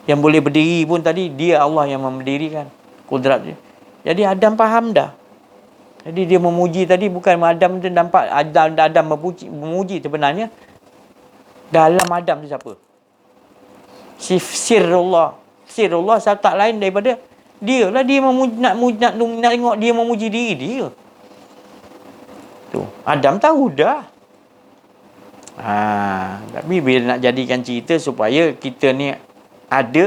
Yang boleh berdiri pun tadi, dia Allah yang mendirikan kudrat dia. Jadi Adam faham dah. Jadi dia memuji tadi bukan Adam tu nampak Adam memuji sebenarnya. Dalam Adam tu siapa? Sirrullah. Sirrullah tak lain daripada dia lah. Dia nak tengok dia memuji diri dia. Tu Adam tahu dah. Tapi bila nak jadikan cerita supaya kita ni ada,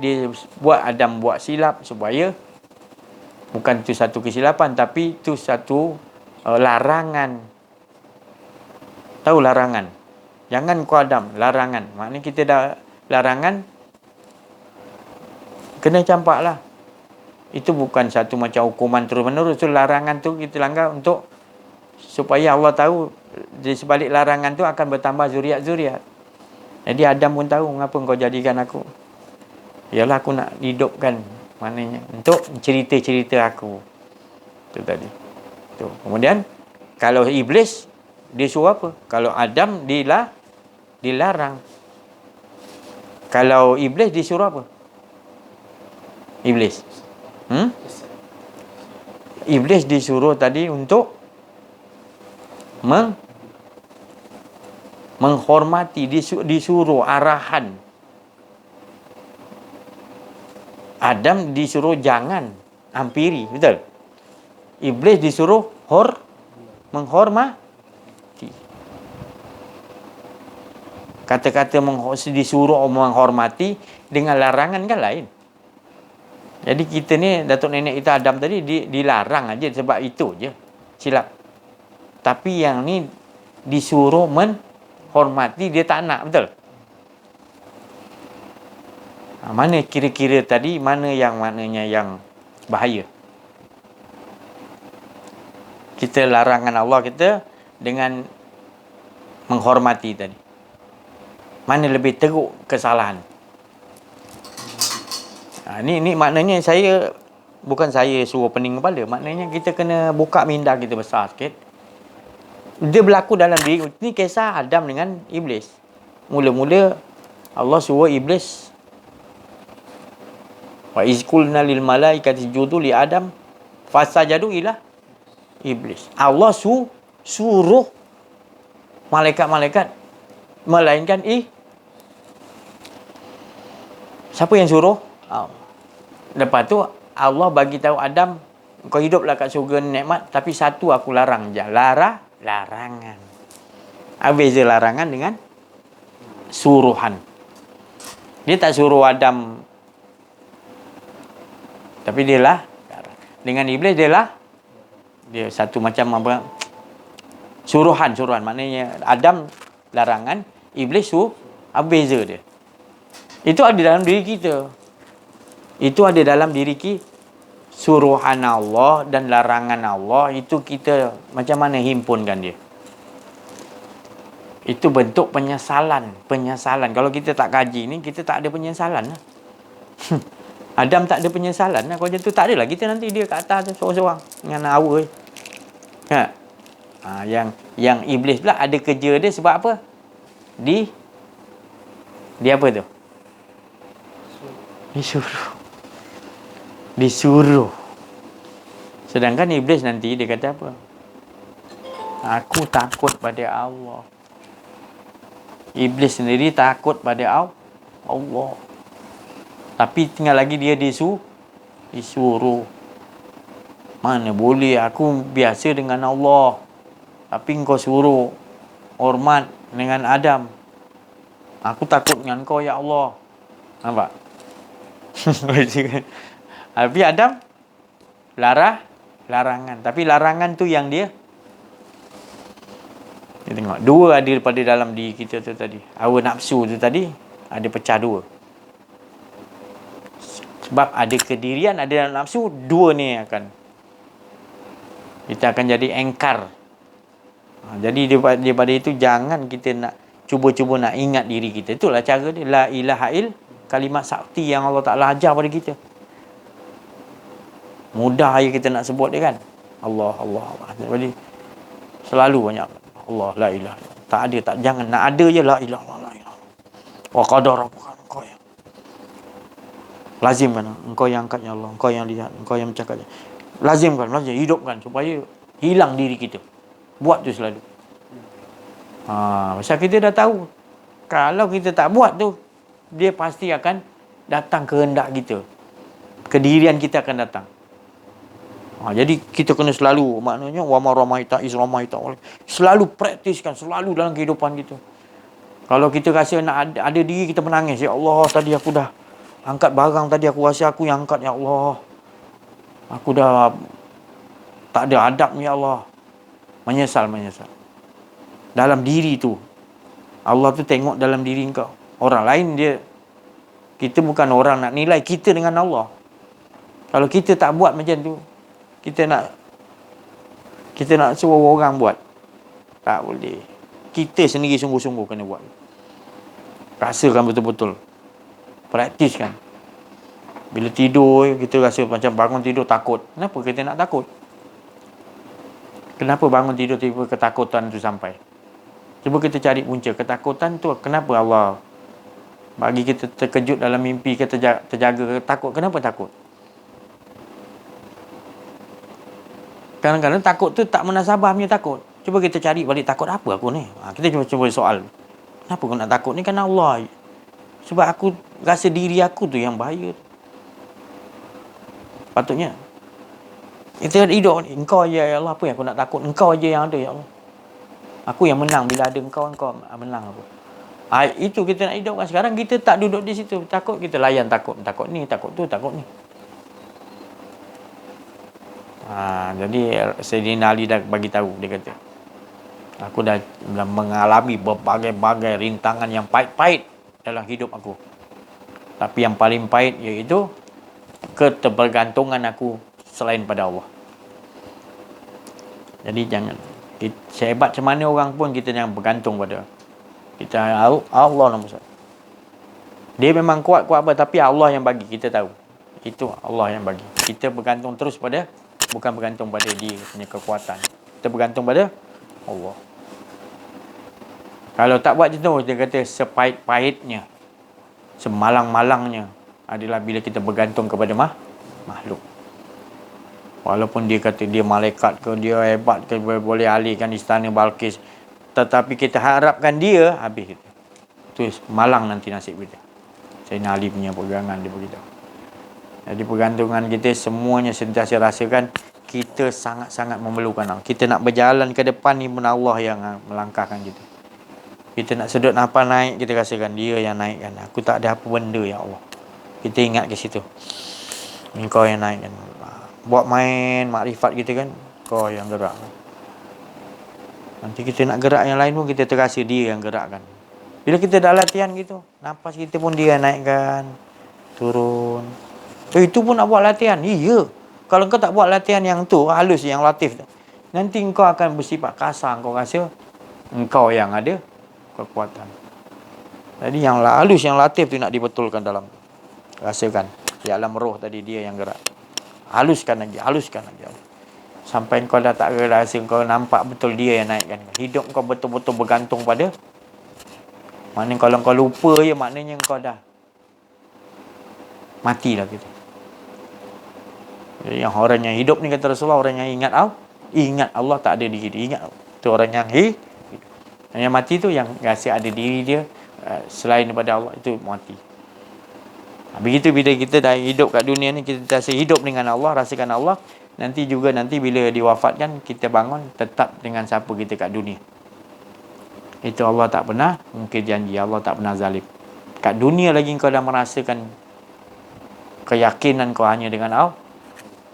dia buat Adam buat silap supaya bukan itu satu kesilapan, tapi itu satu larangan. Tahu larangan? Jangan kau Adam, larangan. Maknanya kita dah larangan, kena campak lah. Itu bukan satu macam hukuman terus-menerus. Itu larangan tu kita langgar untuk supaya Allah tahu di sebalik larangan tu akan bertambah zuriat-zuriat. Jadi Adam pun tahu mengapa kau jadikan aku. Yalah aku nak hidupkan, maknanya untuk cerita-cerita aku. Itu tadi. Tu. Kemudian kalau iblis dia suruh apa? Kalau Adam dilarang. Kalau iblis disuruh apa? Iblis. Iblis disuruh tadi untuk menghormati, disuruh arahan. Adam disuruh jangan hampiri, betul? Iblis disuruh menghormati. Kata-kata disuruh menghormati dengan larangan kan lain. Jadi kita ni, datuk nenek kita Adam tadi dilarang aja sebab itu je. Silap. Tapi yang ni disuruh menghormati, dia tak nak, betul? Mana kira-kira tadi, mana yang maknanya yang bahaya? Kita larangan Allah kita dengan menghormati tadi. Mana lebih teruk kesalahan? Ni maknanya bukan saya suruh pening kepala. Maknanya kita kena buka minda kita besar sikit. Dia berlaku dalam diri. Ni kisah Adam dengan Iblis. Mula-mula Allah suruh Iblis, wa iz qulna lil malaikati isjudu li Adam fasajadu ila Iblis. Allah suruh malaikat-malaikat, melainkan siapa yang suruh? Lepas tu Allah bagi tahu Adam, kau hiduplah kat syurga nikmat, tapi satu aku larang je. Larangan. Beza larangan dengan suruhan. Dia tak suruh Adam, tapi dia lah. Dengan Iblis dia satu macam apa? Suruhan. Maknanya Adam larangan, Iblis suruh. Beza dia. Itu ada dalam diri kita. Itu ada dalam diri kita. Suruhan Allah dan larangan Allah, itu kita macam mana himpunkan dia? Itu bentuk penyesalan. Kalau kita tak kaji ni, kita tak ada penyesalan lah. Adam tak ada penyesalan lah. Kalau macam tu tak adalah kita nanti dia kat atas tu seorang-seorang dengan hawa. Yang Iblis pula ada kerja dia sebab apa? Dia apa tu? Disuruh. Sedangkan Iblis nanti dia kata apa? Aku takut pada Allah. Iblis sendiri takut pada Allah. Tapi tinggal lagi dia disuruh. Mana boleh, aku biasa dengan Allah, tapi engkau suruh hormat dengan Adam. Aku takut dengan kau ya Allah. Nampak? Tapi Adam larangan. Tapi larangan tu yang dia tengok. Dua ada pada dalam diri kita tu tadi. Hawa nafsu tu tadi ada pecah dua. Sebab ada kedirian, ada dalam nafsu, dua ni kita akan jadi engkar. Jadi daripada itu jangan kita nak cuba-cuba nak ingat diri kita. Itulah cara dia. La ilaha il, kalimat sakti yang Allah Ta'ala ajar pada kita. Mudah je kita nak sebut dia kan. Allah. Jadi selalu banyak Allah, la ilaha. Jangan nak ada je la ilaha. Wa qadara engkau yang lazimkan, engkau yang angkat ya Allah, engkau yang lihat, engkau yang bercakap. Lazimkan, hidupkan supaya hilang diri kita. Buat tu selalu. Pasal kita dah tahu, kalau kita tak buat tu, dia pasti akan datang kehendak kita. Kedirian kita akan datang. Jadi kita kena selalu, maknanya wa ma ramaita iz ramaita, selalu praktiskan, selalu dalam kehidupan kita. Kalau kita rasa nak ada diri kita menangis, ya Allah, tadi aku dah angkat barang, tadi aku rasa aku yang angkat, ya Allah, aku dah tak ada adab, ya Allah. Menyesal. Dalam diri tu, Allah tu tengok dalam diri kau. Orang lain kita bukan orang nak nilai kita dengan Allah. Kalau kita tak buat macam tu, kita nak suruh orang buat, tak boleh. Kita sendiri sungguh-sungguh kena buat. Rasakan betul-betul. Praktiskan. Bila tidur, kita rasa macam bangun tidur takut. Kenapa kita nak takut? Kenapa bangun tidur tiba ketakutan tu sampai? Cuba kita cari punca. Ketakutan tu kenapa Allah bagi kita terkejut dalam mimpi, kita terjaga takut. Kenapa takut? Kadang-kadang takut tu tak munasabah punya takut. Cuba kita cari balik, takut apa aku ni? Kita cuba soal. Kenapa aku nak takut ni? Kerana Allah. Sebab aku rasa diri aku tu yang bahaya. Patutnya kita hidup ni, engkau aja ya Allah, apa yang aku nak takut? Engkau aja yang ada ya Allah. Aku yang menang bila ada engkau menang aku. Itu kita nak hidupkan. Sekarang kita tak duduk di situ. Takut kita layan takut ni, takut tu, takut ni. Jadi Sayyidina Ali dah bagi tahu, dia kata, aku dah mengalami berbagai-bagai rintangan yang pahit-pahit dalam hidup aku. Tapi yang paling pahit iaitu ketergantungan aku selain pada Allah. Jadi jangan, sehebat macam mana orang pun, kita jangan bergantung pada kita. Allah nombor satu. Dia memang kuat apa, tapi Allah yang bagi, kita tahu. Itu Allah yang bagi. Kita bergantung terus pada, bukan bergantung pada dia punya kekuatan. Kita bergantung pada Allah. Kalau tak buat macam tu, dia kata sepahit-pahitnya, semalang-malangnya adalah bila kita bergantung kepada makhluk. Walaupun dia kata dia malaikat ke, dia hebat ke, boleh alihkan istana Balqis, tetapi kita harapkan dia, habis kita. Itu malang nanti nasib kita. Sayyidina Ali punya pegangan, dia beritahu. Jadi pergantungan kita semuanya sentiasa rasakan kita sangat-sangat memerlukan Allah. Kita nak berjalan ke depan ni pun Allah yang melangkahkan kita. Kita nak sedut nafas naik, kita rasakan dia yang naikkan. Aku tak ada apa benda ya Allah. Kita ingat ke situ. Engkau yang naikkan. Buat main makrifat kita kan, kau yang gerak. Nanti kita nak gerak yang lain pun kita terasa dia yang gerakkan. Bila kita dah latihan gitu, nafas kita pun dia naikkan, turun. Itu pun nak buat latihan. Iya. Kalau kau tak buat latihan yang tu, halus, yang latif tu, nanti engkau akan bersifat kasar. Kau rasa engkau yang ada kekuatan. Jadi yang halus, yang latif tu nak dibetulkan dalam. Rasakan. Di alam roh tadi dia yang gerak. Haluskan lagi. Sampai kau dah tak rasa, kau nampak betul dia yang naikkan. Hidup kau betul-betul bergantung pada. Maknanya kalau kau lupa je, maknanya kau dah matilah kita. Jadi yang orang yang hidup ni, kata Rasulullah, orang yang ingat Allah tak ada diri dia. Ingat tu orang yang hidup. Yang mati tu yang rasa ada diri dia selain daripada Allah, itu mati. Begitu bila kita dah hidup kat dunia ni, kita rasa hidup dengan Allah, rasakan Allah. Nanti bila diwafatkan, kita bangun tetap dengan siapa kita kat dunia. Itu Allah tak pernah mungkir janji. Allah tak pernah zalim. Kat dunia lagi kau dah merasakan keyakinan kau hanya dengan Allah.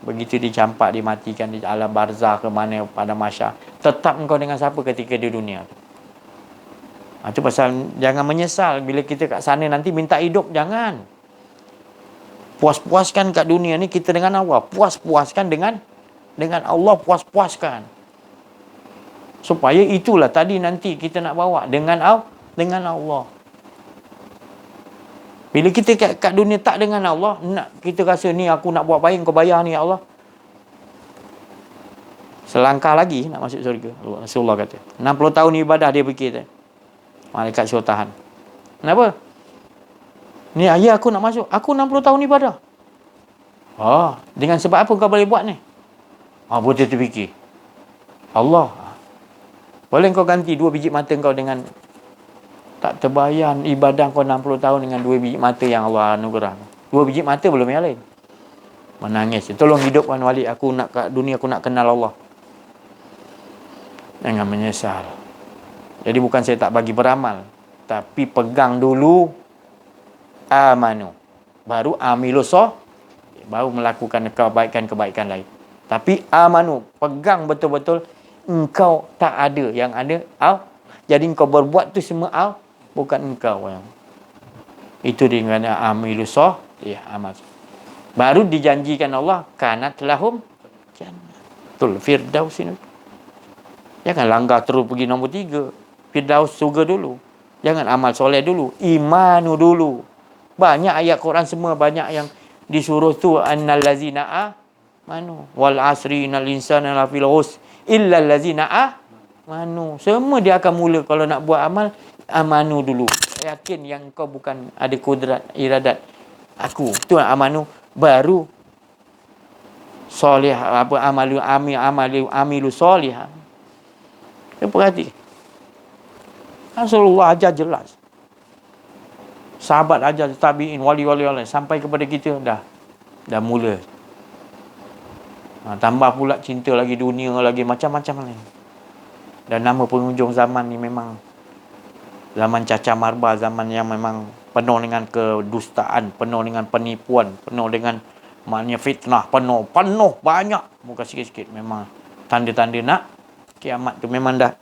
Begitu dicampak, dimatikan di alam barzah ke mana, pada masyar, tetap kau dengan siapa ketika di dunia. Itu pasal jangan menyesal bila kita kat sana nanti minta hidup. Jangan. Puas-puaskan kat dunia ni kita dengan Allah. Puas-puaskan dengan Allah, puas-puaskan. Supaya itulah tadi nanti kita nak bawa dengan Allah. Bila kita kat dunia tak dengan Allah, nak kita rasa ni aku nak buat baik, kau bayar ni ya Allah. Selangkah lagi nak masuk syurga. Rasulullah kata 60 tahun ibadah dia fikir. Malaikat suruh tahan. Kenapa? Ni ayah aku nak masuk. Aku 60 tahun ibadah. Dengan sebab apa kau boleh buat ni? Betul terfikir. Allah. Boleh kau ganti 2 biji mata kau dengan tak terbayang ibadah kau 60 tahun dengan 2 biji mata yang Allah anugerah. 2 biji mata belum yang lain. Menangis. Tolong hidupkan wali aku, nak kat dunia aku nak kenal Allah. Jangan menyesal. Jadi bukan saya tak bagi beramal, tapi pegang dulu amanu, baru amilusoh, baru melakukan kebaikan-kebaikan lain. Tapi amanu, pegang betul-betul engkau tak ada, yang ada Allah. Jadi engkau berbuat tu semua Allah, bukan engkau yang. Itu dengan amilusoh, amal. Baru dijanjikan Allah kanat lahum jannah. Betul, Firdaus ini. Jangan langgar terus pergi nombor 3. Firdaus surga dulu. Jangan amal soleh dulu, imanu dulu. Banyak ayat Quran semua banyak yang disuruh tu annal ladzina amanu wal asri innal insana lafil khusr illa allazina amanu. Semua dia akan mula kalau nak buat amal, amanu dulu. Yakin yang kau bukan ada kudrat iradat aku. Tu amanu, baru soleh apa amilu soleh. Dia perhati. Rasulullah ajar jelas. Sahabat ajar, tabi'in, wali-wali sampai kepada kita dah mula. Tambah pula cinta lagi dunia lagi, macam-macam lain. Dan nama penghujung zaman ni memang zaman cacar marba, zaman yang memang penuh dengan kedustaan, penuh dengan penipuan, penuh dengan maknanya fitnah, penuh banyak, bukan sikit-sikit. Memang tanda-tanda nak kiamat tu memang dah,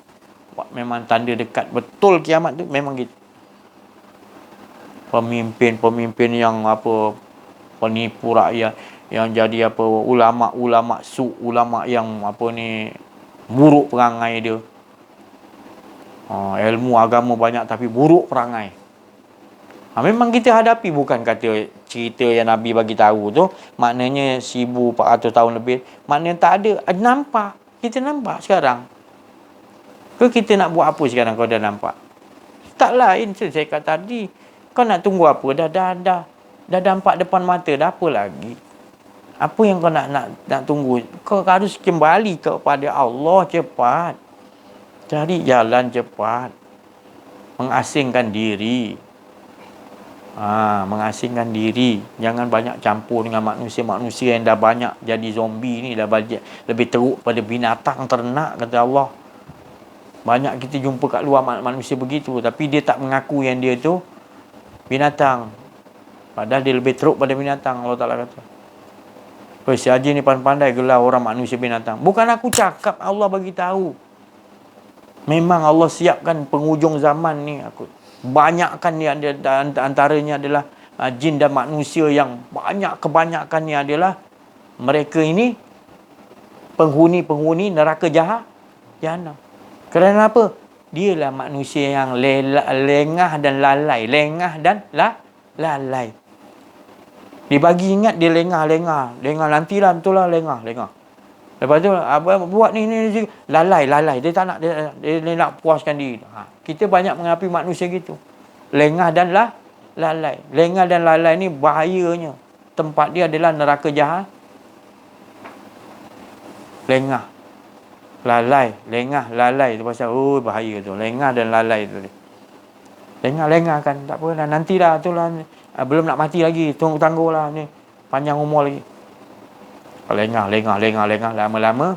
memang tanda dekat betul kiamat tu memang gitu. Pemimpin yang penipu rakyat, yang jadi ulama ulama yang buruk perangai dia. Ilmu agama banyak tapi buruk perangai. Memang kita hadapi, bukan kata cerita yang Nabi bagi tahu tu maknanya 1400 tahun lebih, maknanya tak ada. Nampak, kita nampak sekarang. Kita nak buat apa sekarang kalau dah nampak? Tak lain saya kata tadi. Kau nak tunggu apa? Dah nampak depan mata, dah apa lagi? Apa yang kau nak tunggu? Kau harus kembali kepada Allah cepat. Cari jalan cepat. Mengasingkan diri. Mengasingkan diri. Jangan banyak campur dengan manusia-manusia yang dah banyak jadi zombie ni, dah lebih teruk pada binatang ternak, kata Allah. Banyak kita jumpa kat luar manusia begitu, tapi dia tak mengaku yang dia tu binatang. Padahal dia lebih teruk pada binatang, Allah Ta'ala kata. Si Haji ni pandai-pandai gelar orang manusia binatang. Bukan aku cakap, Allah bagi tahu. Memang Allah siapkan penghujung zaman ni. Banyakkan dia, antaranya adalah jin dan manusia, yang kebanyakannya adalah mereka ini penghuni neraka jahanam. Kerana apa? Dialah manusia yang lengah dan lalai. Lalai. Dibagi ingat dia lengah. Nantilah betul lah lengah. Lepas tu buat ni lalai. Dia tak nak, dia nak puaskan diri. Kita banyak mengapi manusia gitu. Lengah dan lalai. Lengah dan lalai ni bahayanya. Tempat dia adalah neraka jahat. Lengah, lalai tu pasal bahaya tu. Lengah dan lalai tu. Lengah kan, tak apa lah, nantilah tu lah. Belum nak mati lagi, tunggu lah ni, panjang umur lagi. Lengah, lama-lama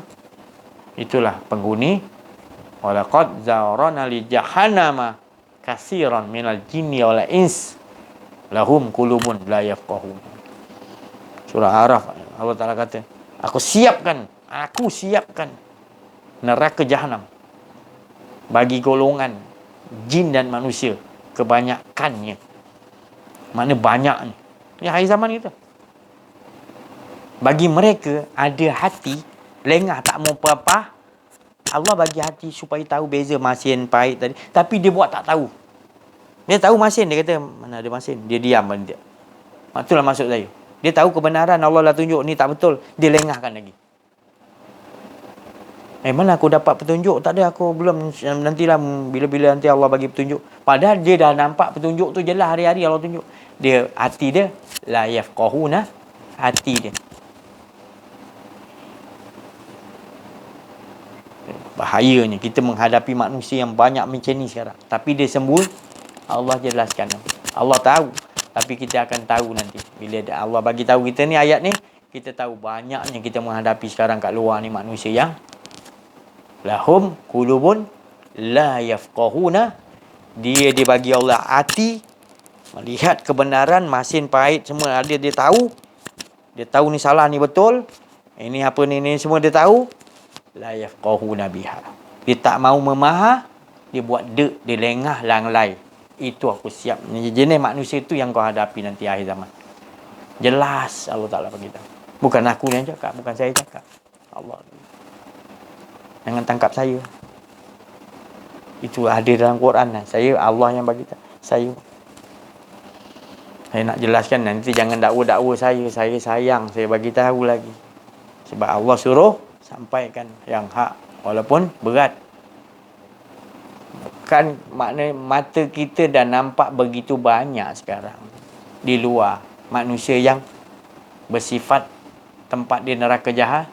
itulah penghuni. Walaqad zarana li jahannama katsiran minal jinni wal ins lahum qulubun la yafqahun. Surah Araf, Allah Ta'ala kata, aku siapkan neraka jahanam bagi golongan jin dan manusia, kebanyakannya. Mana banyaknya. Ini hari zaman kita. Bagi mereka ada hati lengah, tak mau apa-apa. Allah bagi hati supaya tahu beza masin pahit tadi, tapi dia buat tak tahu. Dia tahu masin, dia kata mana ada masin, dia diam dia. Itulah maksud saya. Dia tahu kebenaran, Allah dah tunjuk ni tak betul, dia lengahkan lagi. Mana aku dapat petunjuk? Tak ada, aku belum. Nantilah, bila-bila nanti Allah bagi petunjuk. Padahal dia dah nampak petunjuk tu jelas, hari-hari Allah tunjuk. Dia, hati dia la yafqahuna, hati dia. Bahayanya kita menghadapi manusia yang banyak macam ni sekarang. Tapi dia sembuh, Allah jelaskan. Allah tahu, tapi kita akan tahu nanti bila Allah bagi tahu kita ni ayat ni, kita tahu banyaknya kita menghadapi sekarang kat luar ni manusia yang lahum qulubun la yafqahuna. Dia dibagi Allah hati melihat kebenaran, masin pahit semua ada, dia tahu. Dia tahu ni salah, ni betul, ini apa ni semua dia tahu. La yafqahuna biha. Dia tak mau memaham, dia buat dia lengah, lalai. Itu aku siap. Jenis manusia itu yang kau hadapi nanti akhir zaman. Jelas Allah Ta'ala beritahu. Bukan aku yang cakap, bukan saya cakap. Allah. Jangan tangkap saya. Itu ada dalam Quran. Saya, Allah yang bagi tahu. Saya nak jelaskan, nanti jangan dakwa-dakwa saya. Saya sayang, saya bagi tahu lagi. Sebab Allah suruh sampaikan yang hak, walaupun berat. Kan makna mata kita dah nampak begitu banyak sekarang di luar manusia yang bersifat tempat dia neraka jahat.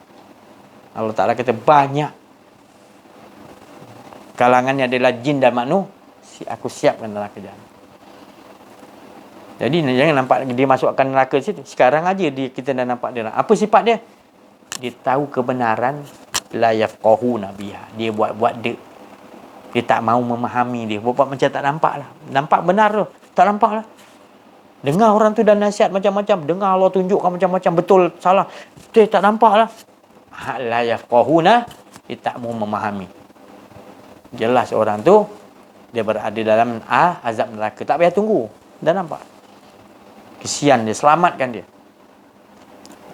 Allah Ta'ala kata banyak. Kalangannya adalah jin dan manusia. Aku siapkan neraka jahat. Jadi jangan nampak dia masukkan neraka situ. Sekarang aja kita dah nampak dia. Apa sifat dia? Dia tahu kebenaran, la yafqahuna biha. Dia buat-buat dia tak mau memahami dia. Buat macam tak nampak lah. Nampak benar tu, tak nampak lah. Dengar orang tu dah nasihat macam-macam. Dengar Allah tunjukkan macam-macam. Betul, salah. Dia tak nampak lah. La yafqahuna, dia tak mau memahami. Jelas orang tu, dia berada dalam azab neraka. Tak payah tunggu. Dah nampak. Kesian dia, selamatkan dia.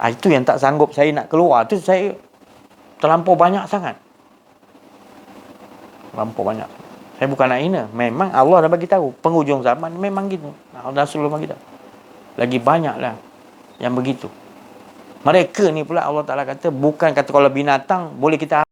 Itu yang tak sanggup saya nak keluar. Tu saya terlampau banyak sangat. Terlampau banyak. Saya bukan nak hina. Memang Allah dah bagi tahu. Penghujung zaman memang gitu. Rasulullah bagi tahu. Lagi banyaklah yang begitu. Mereka ni pula Allah Ta'ala kata, bukan kata kalau binatang boleh kita